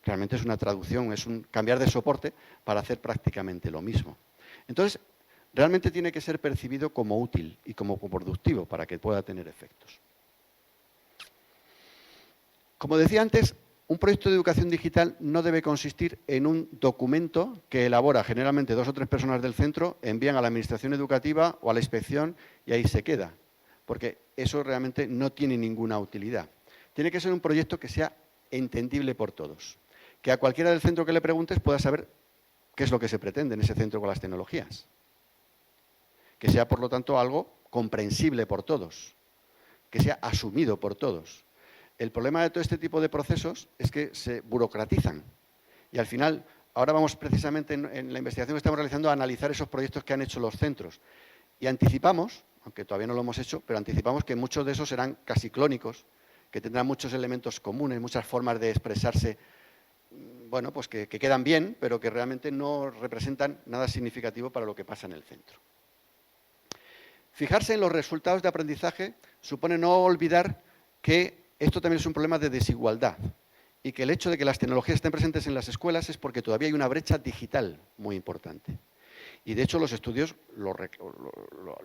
Realmente es una traducción, es un cambiar de soporte para hacer prácticamente lo mismo. Entonces, realmente tiene que ser percibido como útil y como productivo para que pueda tener efectos. Como decía antes, un proyecto de educación digital no debe consistir en un documento que elabora generalmente 2 o 3 personas del centro, envían a la administración educativa o a la inspección y ahí se queda, porque eso realmente no tiene ninguna utilidad. Tiene que ser un proyecto que sea entendible por todos, que a cualquiera del centro que le preguntes pueda saber qué es lo que se pretende en ese centro con las tecnologías, que sea, por lo tanto, algo comprensible por todos, que sea asumido por todos. El problema de todo este tipo de procesos es que se burocratizan y al final, ahora vamos precisamente en la investigación que estamos realizando a analizar esos proyectos que han hecho los centros y anticipamos, aunque todavía no lo hemos hecho, pero anticipamos que muchos de esos serán casi clónicos, que tendrán muchos elementos comunes, muchas formas de expresarse, bueno, pues que quedan bien, pero que realmente no representan nada significativo para lo que pasa en el centro. Fijarse en los resultados de aprendizaje supone no olvidar que esto también es un problema de desigualdad y que el hecho de que las tecnologías estén presentes en las escuelas es porque todavía hay una brecha digital muy importante. Y de hecho los estudios lo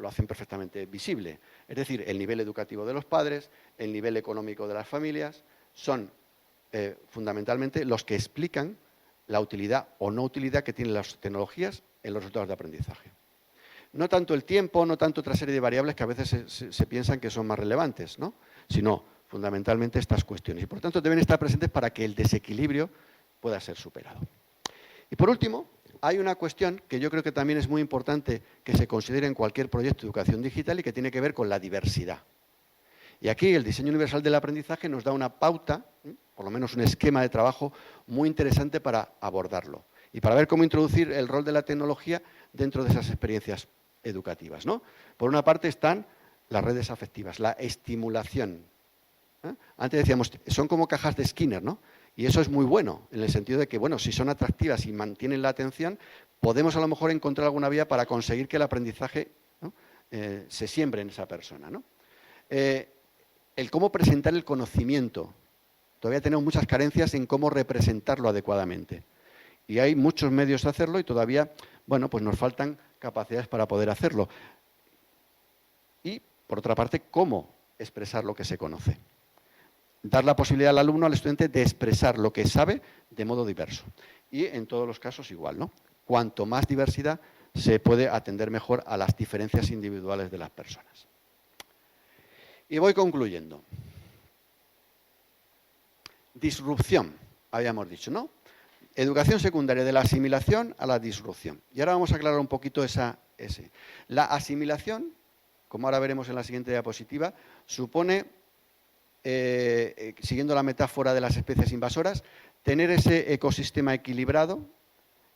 hacen perfectamente visible. Es decir, el nivel educativo de los padres, el nivel económico de las familias, son fundamentalmente los que explican la utilidad o no utilidad que tienen las tecnologías en los resultados de aprendizaje. No tanto el tiempo, no tanto otra serie de variables que a veces se piensan que son más relevantes, ¿no? Sino fundamentalmente estas cuestiones. Y por tanto deben estar presentes para que el desequilibrio pueda ser superado. Y por último, hay una cuestión que yo creo que también es muy importante que se considere en cualquier proyecto de educación digital y que tiene que ver con la diversidad. Y aquí el diseño universal del aprendizaje nos da una pauta, por lo menos un esquema de trabajo muy interesante para abordarlo y para ver cómo introducir el rol de la tecnología dentro de esas experiencias educativas, ¿no? Por una parte están las redes afectivas, la estimulación. Antes decíamos, son como cajas de Skinner, ¿no? Y eso es muy bueno, en el sentido de que, bueno, si son atractivas y mantienen la atención, podemos a lo mejor encontrar alguna vía para conseguir que el aprendizaje, ¿no? Se siembre en esa persona, ¿no? El cómo presentar el conocimiento. Todavía tenemos muchas carencias en cómo representarlo adecuadamente. Y hay muchos medios de hacerlo y todavía, bueno, pues nos faltan capacidades para poder hacerlo. Y, por otra parte, cómo expresar lo que se conoce. Dar la posibilidad al alumno, al estudiante, de expresar lo que sabe de modo diverso. Y en todos los casos igual, ¿no? Cuanto más diversidad, se puede atender mejor a las diferencias individuales de las personas. Y voy concluyendo. Disrupción, habíamos dicho, ¿no? Educación secundaria, de la asimilación a la disrupción. Y ahora vamos a aclarar un poquito La asimilación, como ahora veremos en la siguiente diapositiva, supone, siguiendo la metáfora de las especies invasoras, tener ese ecosistema equilibrado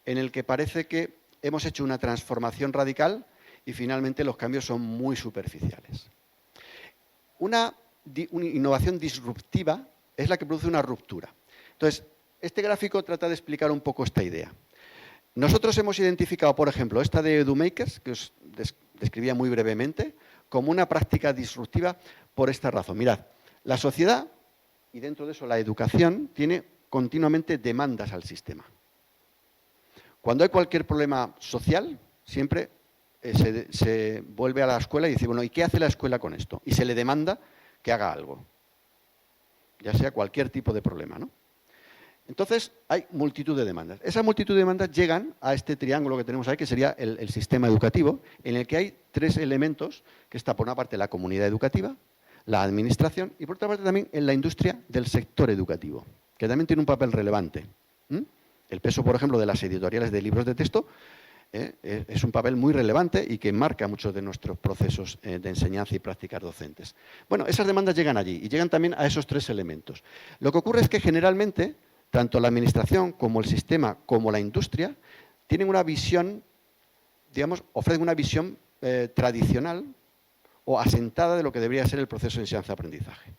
en el que parece que hemos hecho una transformación radical y finalmente los cambios son muy superficiales. Una innovación disruptiva es la que produce una ruptura. Entonces, este gráfico trata de explicar un poco esta idea. Nosotros hemos identificado, por ejemplo, esta de EduMakers, que os describía muy brevemente, como una práctica disruptiva por esta razón. Mirad, la sociedad, y dentro de eso la educación, tiene continuamente demandas al sistema. Cuando hay cualquier problema social, siempre se vuelve a la escuela y dice, bueno, ¿y qué hace la escuela con esto? Y se le demanda que haga algo, ya sea cualquier tipo de problema, ¿no? Entonces, hay multitud de demandas. Esa multitud de demandas llegan a este triángulo que tenemos ahí, que sería el sistema educativo, en el que hay 3 elementos, que está por una parte la comunidad educativa, la administración y por otra parte también en la industria del sector educativo, que también tiene un papel relevante. El peso, por ejemplo, de las editoriales de libros de texto es un papel muy relevante y que marca muchos de nuestros procesos de enseñanza y prácticas docentes. Bueno, esas demandas llegan allí y llegan también a esos 3 elementos. Lo que ocurre es que generalmente tanto la administración como el sistema como la industria tienen una visión digamos, ofrecen una visión tradicional o asentada de lo que debería ser el proceso de enseñanza-aprendizaje.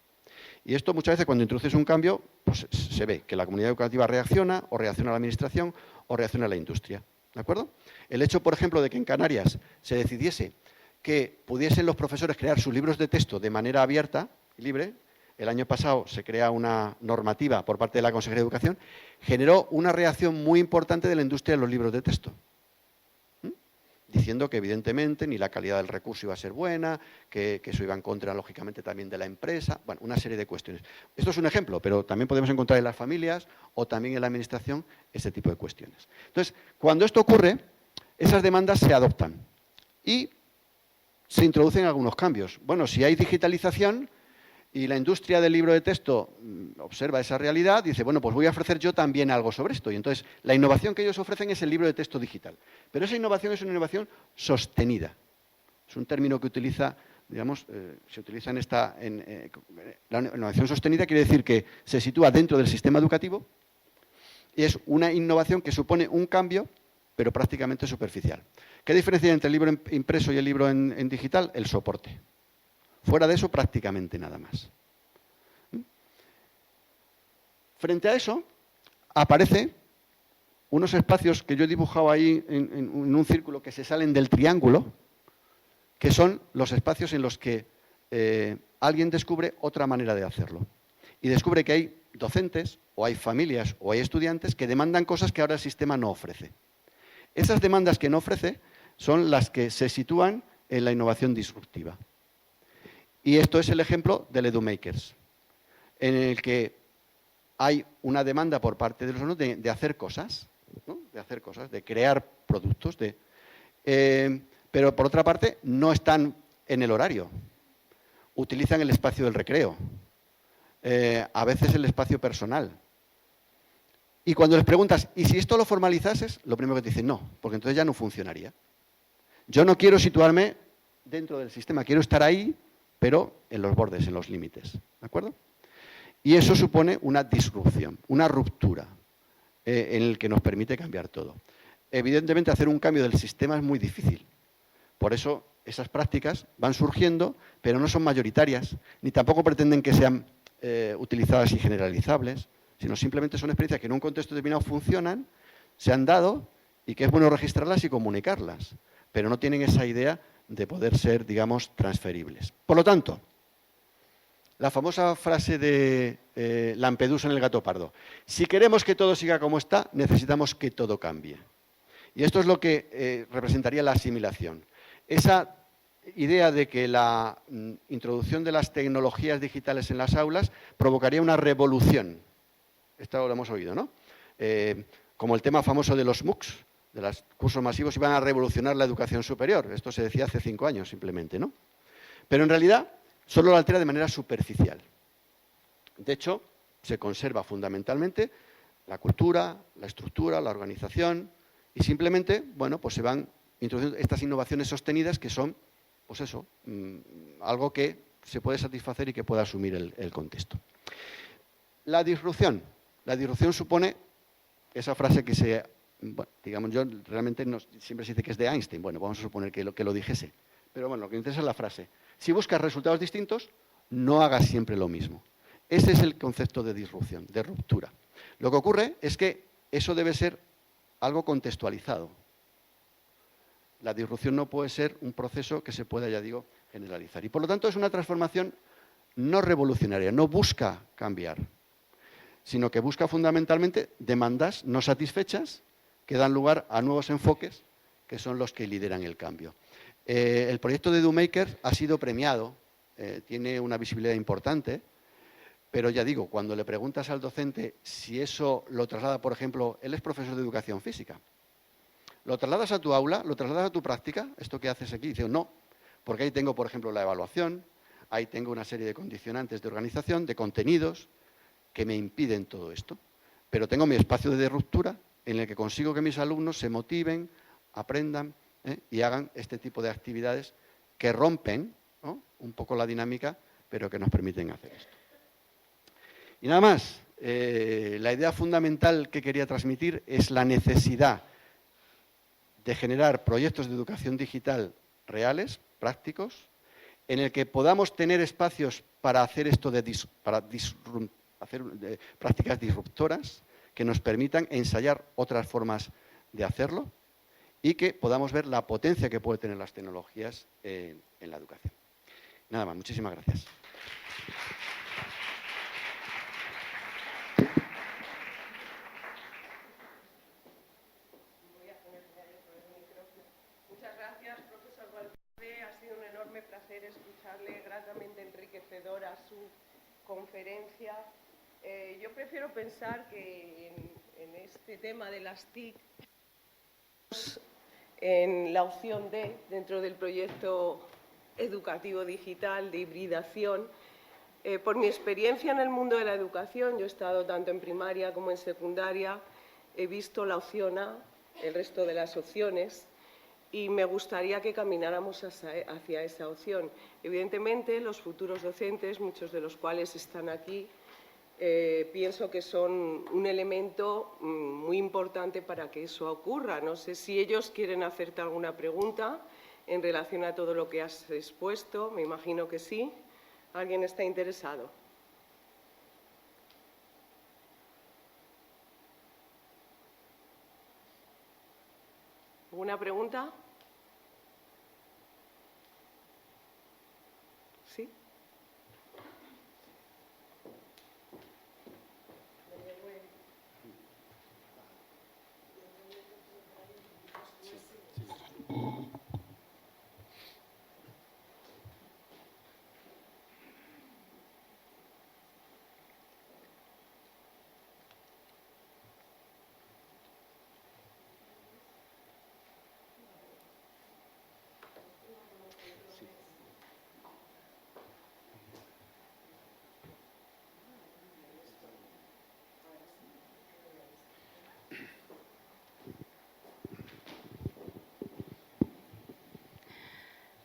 Y esto muchas veces cuando introduces un cambio, pues se ve que la comunidad educativa reacciona, o reacciona a la administración, o reacciona a la industria. ¿De acuerdo? El hecho, por ejemplo, de que en Canarias se decidiese que pudiesen los profesores crear sus libros de texto de manera abierta y libre, el año pasado se crea una normativa por parte de la Consejería de Educación, generó una reacción muy importante de la industria de los libros de texto, diciendo que evidentemente ni la calidad del recurso iba a ser buena, que eso iba en contra, lógicamente, también de la empresa, bueno, una serie de cuestiones. Esto es un ejemplo, pero también podemos encontrar en las familias o también en la administración ese tipo de cuestiones. Entonces, cuando esto ocurre, esas demandas se adoptan y se introducen algunos cambios. Bueno, si hay digitalización y la industria del libro de texto observa esa realidad, dice, bueno, pues voy a ofrecer yo también algo sobre esto. Y entonces, la innovación que ellos ofrecen es el libro de texto digital. Pero esa innovación es una innovación sostenida. Es un término que utiliza, digamos, se utiliza la innovación sostenida quiere decir que se sitúa dentro del sistema educativo y es una innovación que supone un cambio, pero prácticamente superficial. ¿Qué diferencia hay entre el libro impreso y el libro en digital? El soporte. Fuera de eso, prácticamente nada más. Frente a eso, aparecen unos espacios que yo he dibujado ahí en un círculo que se salen del triángulo, que son los espacios en los que alguien descubre otra manera de hacerlo. Y descubre que hay docentes, o hay familias, o hay estudiantes que demandan cosas que ahora el sistema no ofrece. Esas demandas que no ofrece son las que se sitúan en la innovación disruptiva. Y esto es el ejemplo del EduMakers, en el que hay una demanda por parte de los alumnos de hacer cosas, ¿no? De crear productos, pero por otra parte no están en el horario, utilizan el espacio del recreo, a veces el espacio personal. Y cuando les preguntas, ¿y si esto lo formalizases? Lo primero que te dicen, no, porque entonces ya no funcionaría. Yo no quiero situarme dentro del sistema, quiero estar ahí, pero en los bordes, en los límites. ¿De acuerdo? Y eso supone una disrupción, una ruptura en el que nos permite cambiar todo. Evidentemente, hacer un cambio del sistema es muy difícil. Por eso, esas prácticas van surgiendo, pero no son mayoritarias, ni tampoco pretenden que sean utilizadas y generalizables, sino simplemente son experiencias que en un contexto determinado funcionan, se han dado y que es bueno registrarlas y comunicarlas, pero no tienen esa idea de poder ser, digamos, transferibles. Por lo tanto, la famosa frase de Lampedusa en el gato pardo. Si queremos que todo siga como está, necesitamos que todo cambie. Y esto es lo que representaría la asimilación. Esa idea de que la introducción de las tecnologías digitales en las aulas provocaría una revolución. Esto lo hemos oído, ¿no? Como el tema famoso de los MOOCs, de los cursos masivos, iban a revolucionar la educación superior. Esto se decía hace 5 años simplemente, ¿no? Pero en realidad solo lo altera de manera superficial. De hecho, se conserva fundamentalmente la cultura, la estructura, la organización y simplemente, bueno, pues se van introduciendo estas innovaciones sostenidas que son, pues eso, algo que se puede satisfacer y que pueda asumir el contexto. La disrupción supone esa frase que se... Bueno, digamos, yo realmente siempre se dice que es de Einstein. Bueno, vamos a suponer que lo dijese. Pero bueno, lo que interesa es la frase. Si buscas resultados distintos, no hagas siempre lo mismo. Ese es el concepto de disrupción, de ruptura. Lo que ocurre es que eso debe ser algo contextualizado. La disrupción no puede ser un proceso que se pueda, ya digo, generalizar. Y por lo tanto es una transformación no revolucionaria, no busca cambiar, sino que busca fundamentalmente demandas no satisfechas que dan lugar a nuevos enfoques que son los que lideran el cambio. El proyecto de EduMakers ha sido premiado, tiene una visibilidad importante, pero ya digo, cuando le preguntas al docente si eso lo traslada, por ejemplo, él es profesor de educación física, ¿lo trasladas a tu aula? ¿Lo trasladas a tu práctica? ¿Esto que haces aquí? Dice, no, porque ahí tengo, por ejemplo, la evaluación, ahí tengo una serie de condicionantes de organización, de contenidos, que me impiden todo esto. Pero tengo mi espacio de ruptura en el que consigo que mis alumnos se motiven, aprendan y hagan este tipo de actividades que rompen, ¿no?, un poco la dinámica, pero que nos permiten hacer esto. Y nada más, la idea fundamental que quería transmitir es la necesidad de generar proyectos de educación digital reales, prácticos, en el que podamos tener espacios para hacer esto hacer prácticas disruptoras que nos permitan ensayar otras formas de hacerlo y que podamos ver la potencia que puede tener las tecnologías en la educación. Nada más, muchísimas gracias. Muchas gracias, profesor Valverde. Ha sido un enorme placer escucharle, gratamente enriquecedora su conferencia. Yo prefiero pensar que en este tema de las TIC, en la opción D, dentro del proyecto educativo digital de hibridación, por mi experiencia en el mundo de la educación, yo he estado tanto en primaria como en secundaria, he visto la opción A, el resto de las opciones, y me gustaría que camináramos hacia esa opción. Evidentemente, los futuros docentes, muchos de los cuales están aquí, pienso que son un elemento muy importante para que eso ocurra. No sé si ellos quieren hacerte alguna pregunta en relación a todo lo que has expuesto. Me imagino que sí. ¿Alguien está interesado? ¿Alguna pregunta? ¿Sí?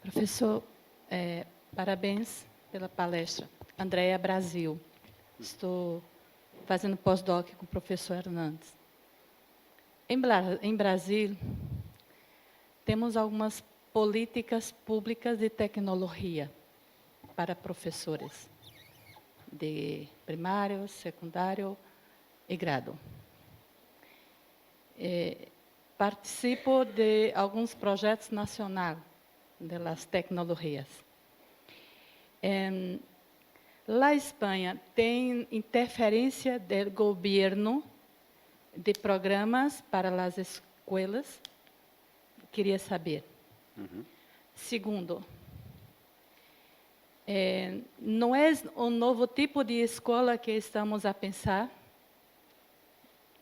Professor, parabéns pela palestra. Andréa Brasil. Estou fazendo pós-doc com o professor Hernandes. Em Brasil, temos algumas políticas públicas de tecnologia para professores de primário, secundário e grado. Participo de alguns projetos nacionais de las tecnologias. La Espanha tem interferência do governo de programas para as escolas. Queria saber. Segundo, não é um novo tipo de escola que estamos a pensar?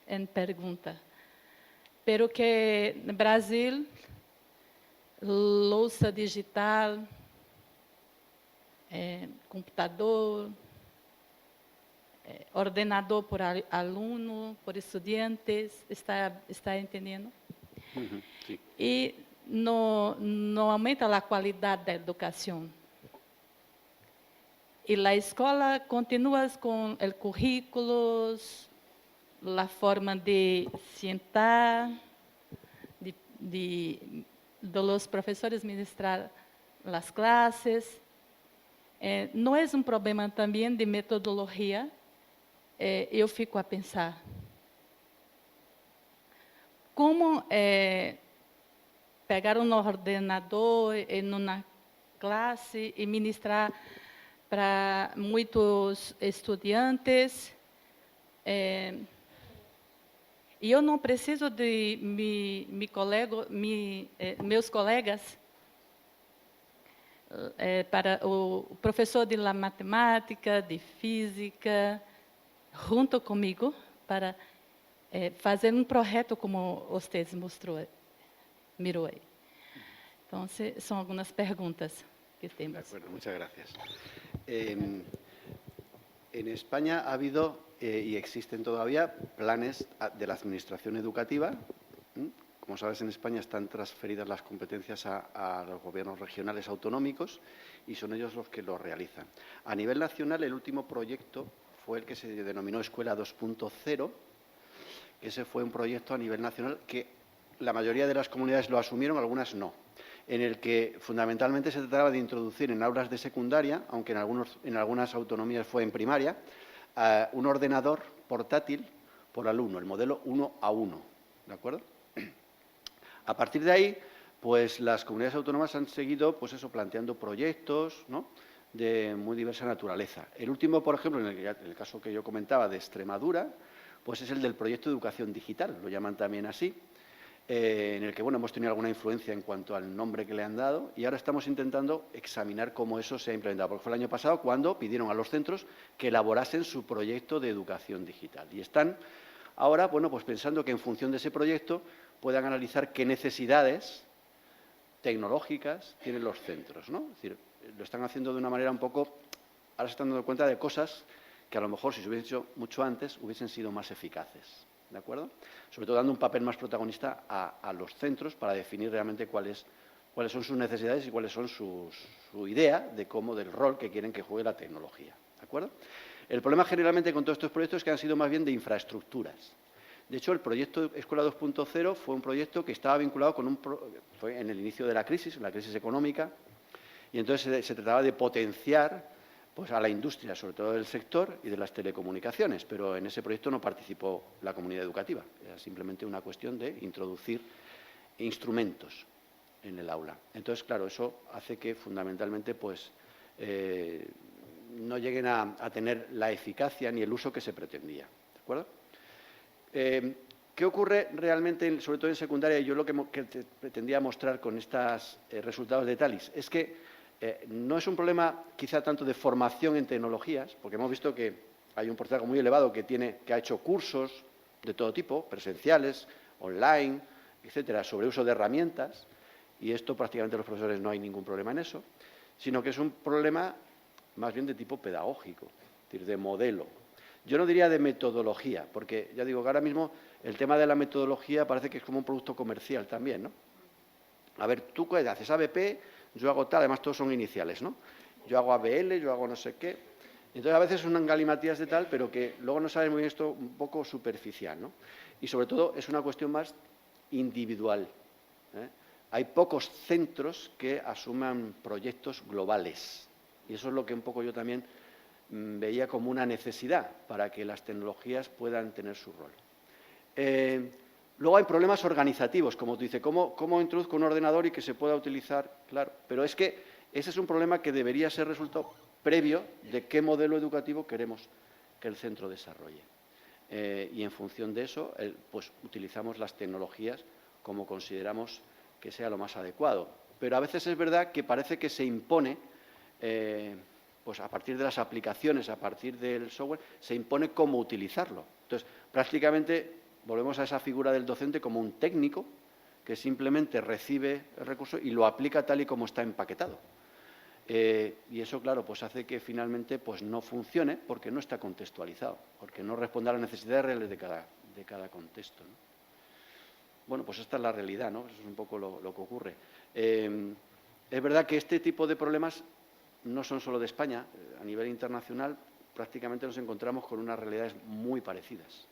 Em pergunta. Pero que no Brasil, louça digital, computador, ordenador por aluno, por estudantes, está entendendo? Sí. E não aumenta a qualidade da educação. E a escola continua com o currículo, a forma de sentar, de los professores ministrar as classes. Não é um problema também de metodologia. Eu fico a pensar. Como pegar um ordenador em uma classe e ministrar para muitos estudantes. E eu não preciso de meus colegas para o professor de matemática, de física, junto comigo, para fazer um projeto como vocês mirou aí. Então, são algumas perguntas que temos. De acuerdo, muchas gracias. En España ha habido y existen todavía planes de la Administración Educativa. Como sabes, en España están transferidas las competencias a los gobiernos regionales autonómicos y son ellos los que lo realizan. A nivel nacional, el último proyecto fue el que se denominó Escuela 2.0. Ese fue un proyecto a nivel nacional que la mayoría de las comunidades lo asumieron, algunas no, en el que fundamentalmente se trataba de introducir en aulas de secundaria, aunque en algunas autonomías fue en primaria, un ordenador portátil por alumno, el modelo 1 a 1, ¿de acuerdo? A partir de ahí, pues las comunidades autónomas han seguido, pues eso, planteando proyectos, ¿no?, de muy diversa naturaleza. El último, por ejemplo, en el caso que yo comentaba de Extremadura, pues es el del proyecto de educación digital, lo llaman también así, en el que, bueno, hemos tenido alguna influencia en cuanto al nombre que le han dado y ahora estamos intentando examinar cómo eso se ha implementado, porque fue el año pasado cuando pidieron a los centros que elaborasen su proyecto de educación digital. Y están ahora, bueno, pues pensando que en función de ese proyecto puedan analizar qué necesidades tecnológicas tienen los centros, ¿no? Es decir, lo están haciendo de una manera un poco, ahora se están dando cuenta de cosas que a lo mejor si se hubiesen hecho mucho antes hubiesen sido más eficaces, ¿de acuerdo? Sobre todo dando un papel más protagonista a los centros para definir realmente cuáles son sus necesidades y cuáles son su idea de cómo, del rol que quieren que juegue la tecnología, ¿de acuerdo? El problema generalmente con todos estos proyectos es que han sido más bien de infraestructuras. De hecho, el proyecto Escuela 2.0 fue un proyecto que estaba vinculado con fue en el inicio de la crisis económica, y entonces se trataba de potenciar pues, a la industria, sobre todo del sector y de las telecomunicaciones, pero en ese proyecto no participó la comunidad educativa, era simplemente una cuestión de introducir instrumentos en el aula. Entonces, claro, eso hace que fundamentalmente pues, no lleguen a tener la eficacia ni el uso que se pretendía, ¿de acuerdo? ¿Qué ocurre realmente, sobre todo en secundaria? Y yo lo que pretendía mostrar con estos resultados de TALIS es que no es un problema quizá tanto de formación en tecnologías, porque hemos visto que hay un porcentaje muy elevado que ha hecho cursos de todo tipo, presenciales, online, etcétera, sobre uso de herramientas, y esto prácticamente los profesores no hay ningún problema en eso, sino que es un problema más bien de tipo pedagógico, es decir, de modelo. Yo no diría de metodología, porque ya digo que ahora mismo el tema de la metodología parece que es como un producto comercial también, ¿no? A ver, tú qué haces, ABP, yo hago tal, además todos son iniciales, ¿no? Yo hago ABL, yo hago no sé qué. Entonces, a veces son galimatías de tal, pero que luego no sabes muy bien esto, un poco superficial, ¿no? Y sobre todo es una cuestión más individual, ¿eh? Hay pocos centros que asuman proyectos globales. Y eso es lo que un poco yo también veía como una necesidad para que las tecnologías puedan tener su rol. Luego hay problemas organizativos, como tú dices, ¿cómo introduzco un ordenador y que se pueda utilizar? Claro, pero es que ese es un problema que debería ser resultado previo de qué modelo educativo queremos que el centro desarrolle. Y en función de eso, pues utilizamos las tecnologías como consideramos que sea lo más adecuado. Pero a veces es verdad que parece que se impone, pues a partir de las aplicaciones, a partir del software, se impone cómo utilizarlo. Entonces, prácticamente volvemos a esa figura del docente como un técnico que simplemente recibe el recurso y lo aplica tal y como está empaquetado. Y eso, claro, pues hace que finalmente pues no funcione porque no está contextualizado, porque no responde a las necesidades reales de cada contexto, ¿no? Bueno, pues esta es la realidad, ¿no? Eso es un poco lo que ocurre. Es verdad que este tipo de problemas no son solo de España. A nivel internacional prácticamente nos encontramos con unas realidades muy parecidas,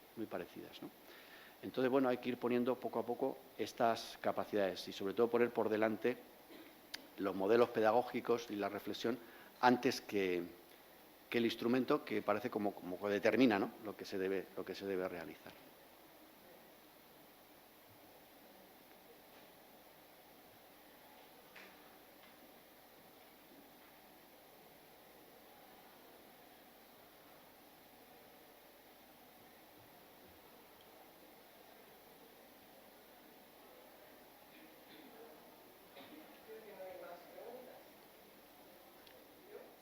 ¿no? Entonces, bueno, hay que ir poniendo poco a poco estas capacidades y, sobre todo, poner por delante los modelos pedagógicos y la reflexión antes que el instrumento que parece como que determina, ¿no?, lo que se debe realizar.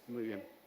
Muy bien.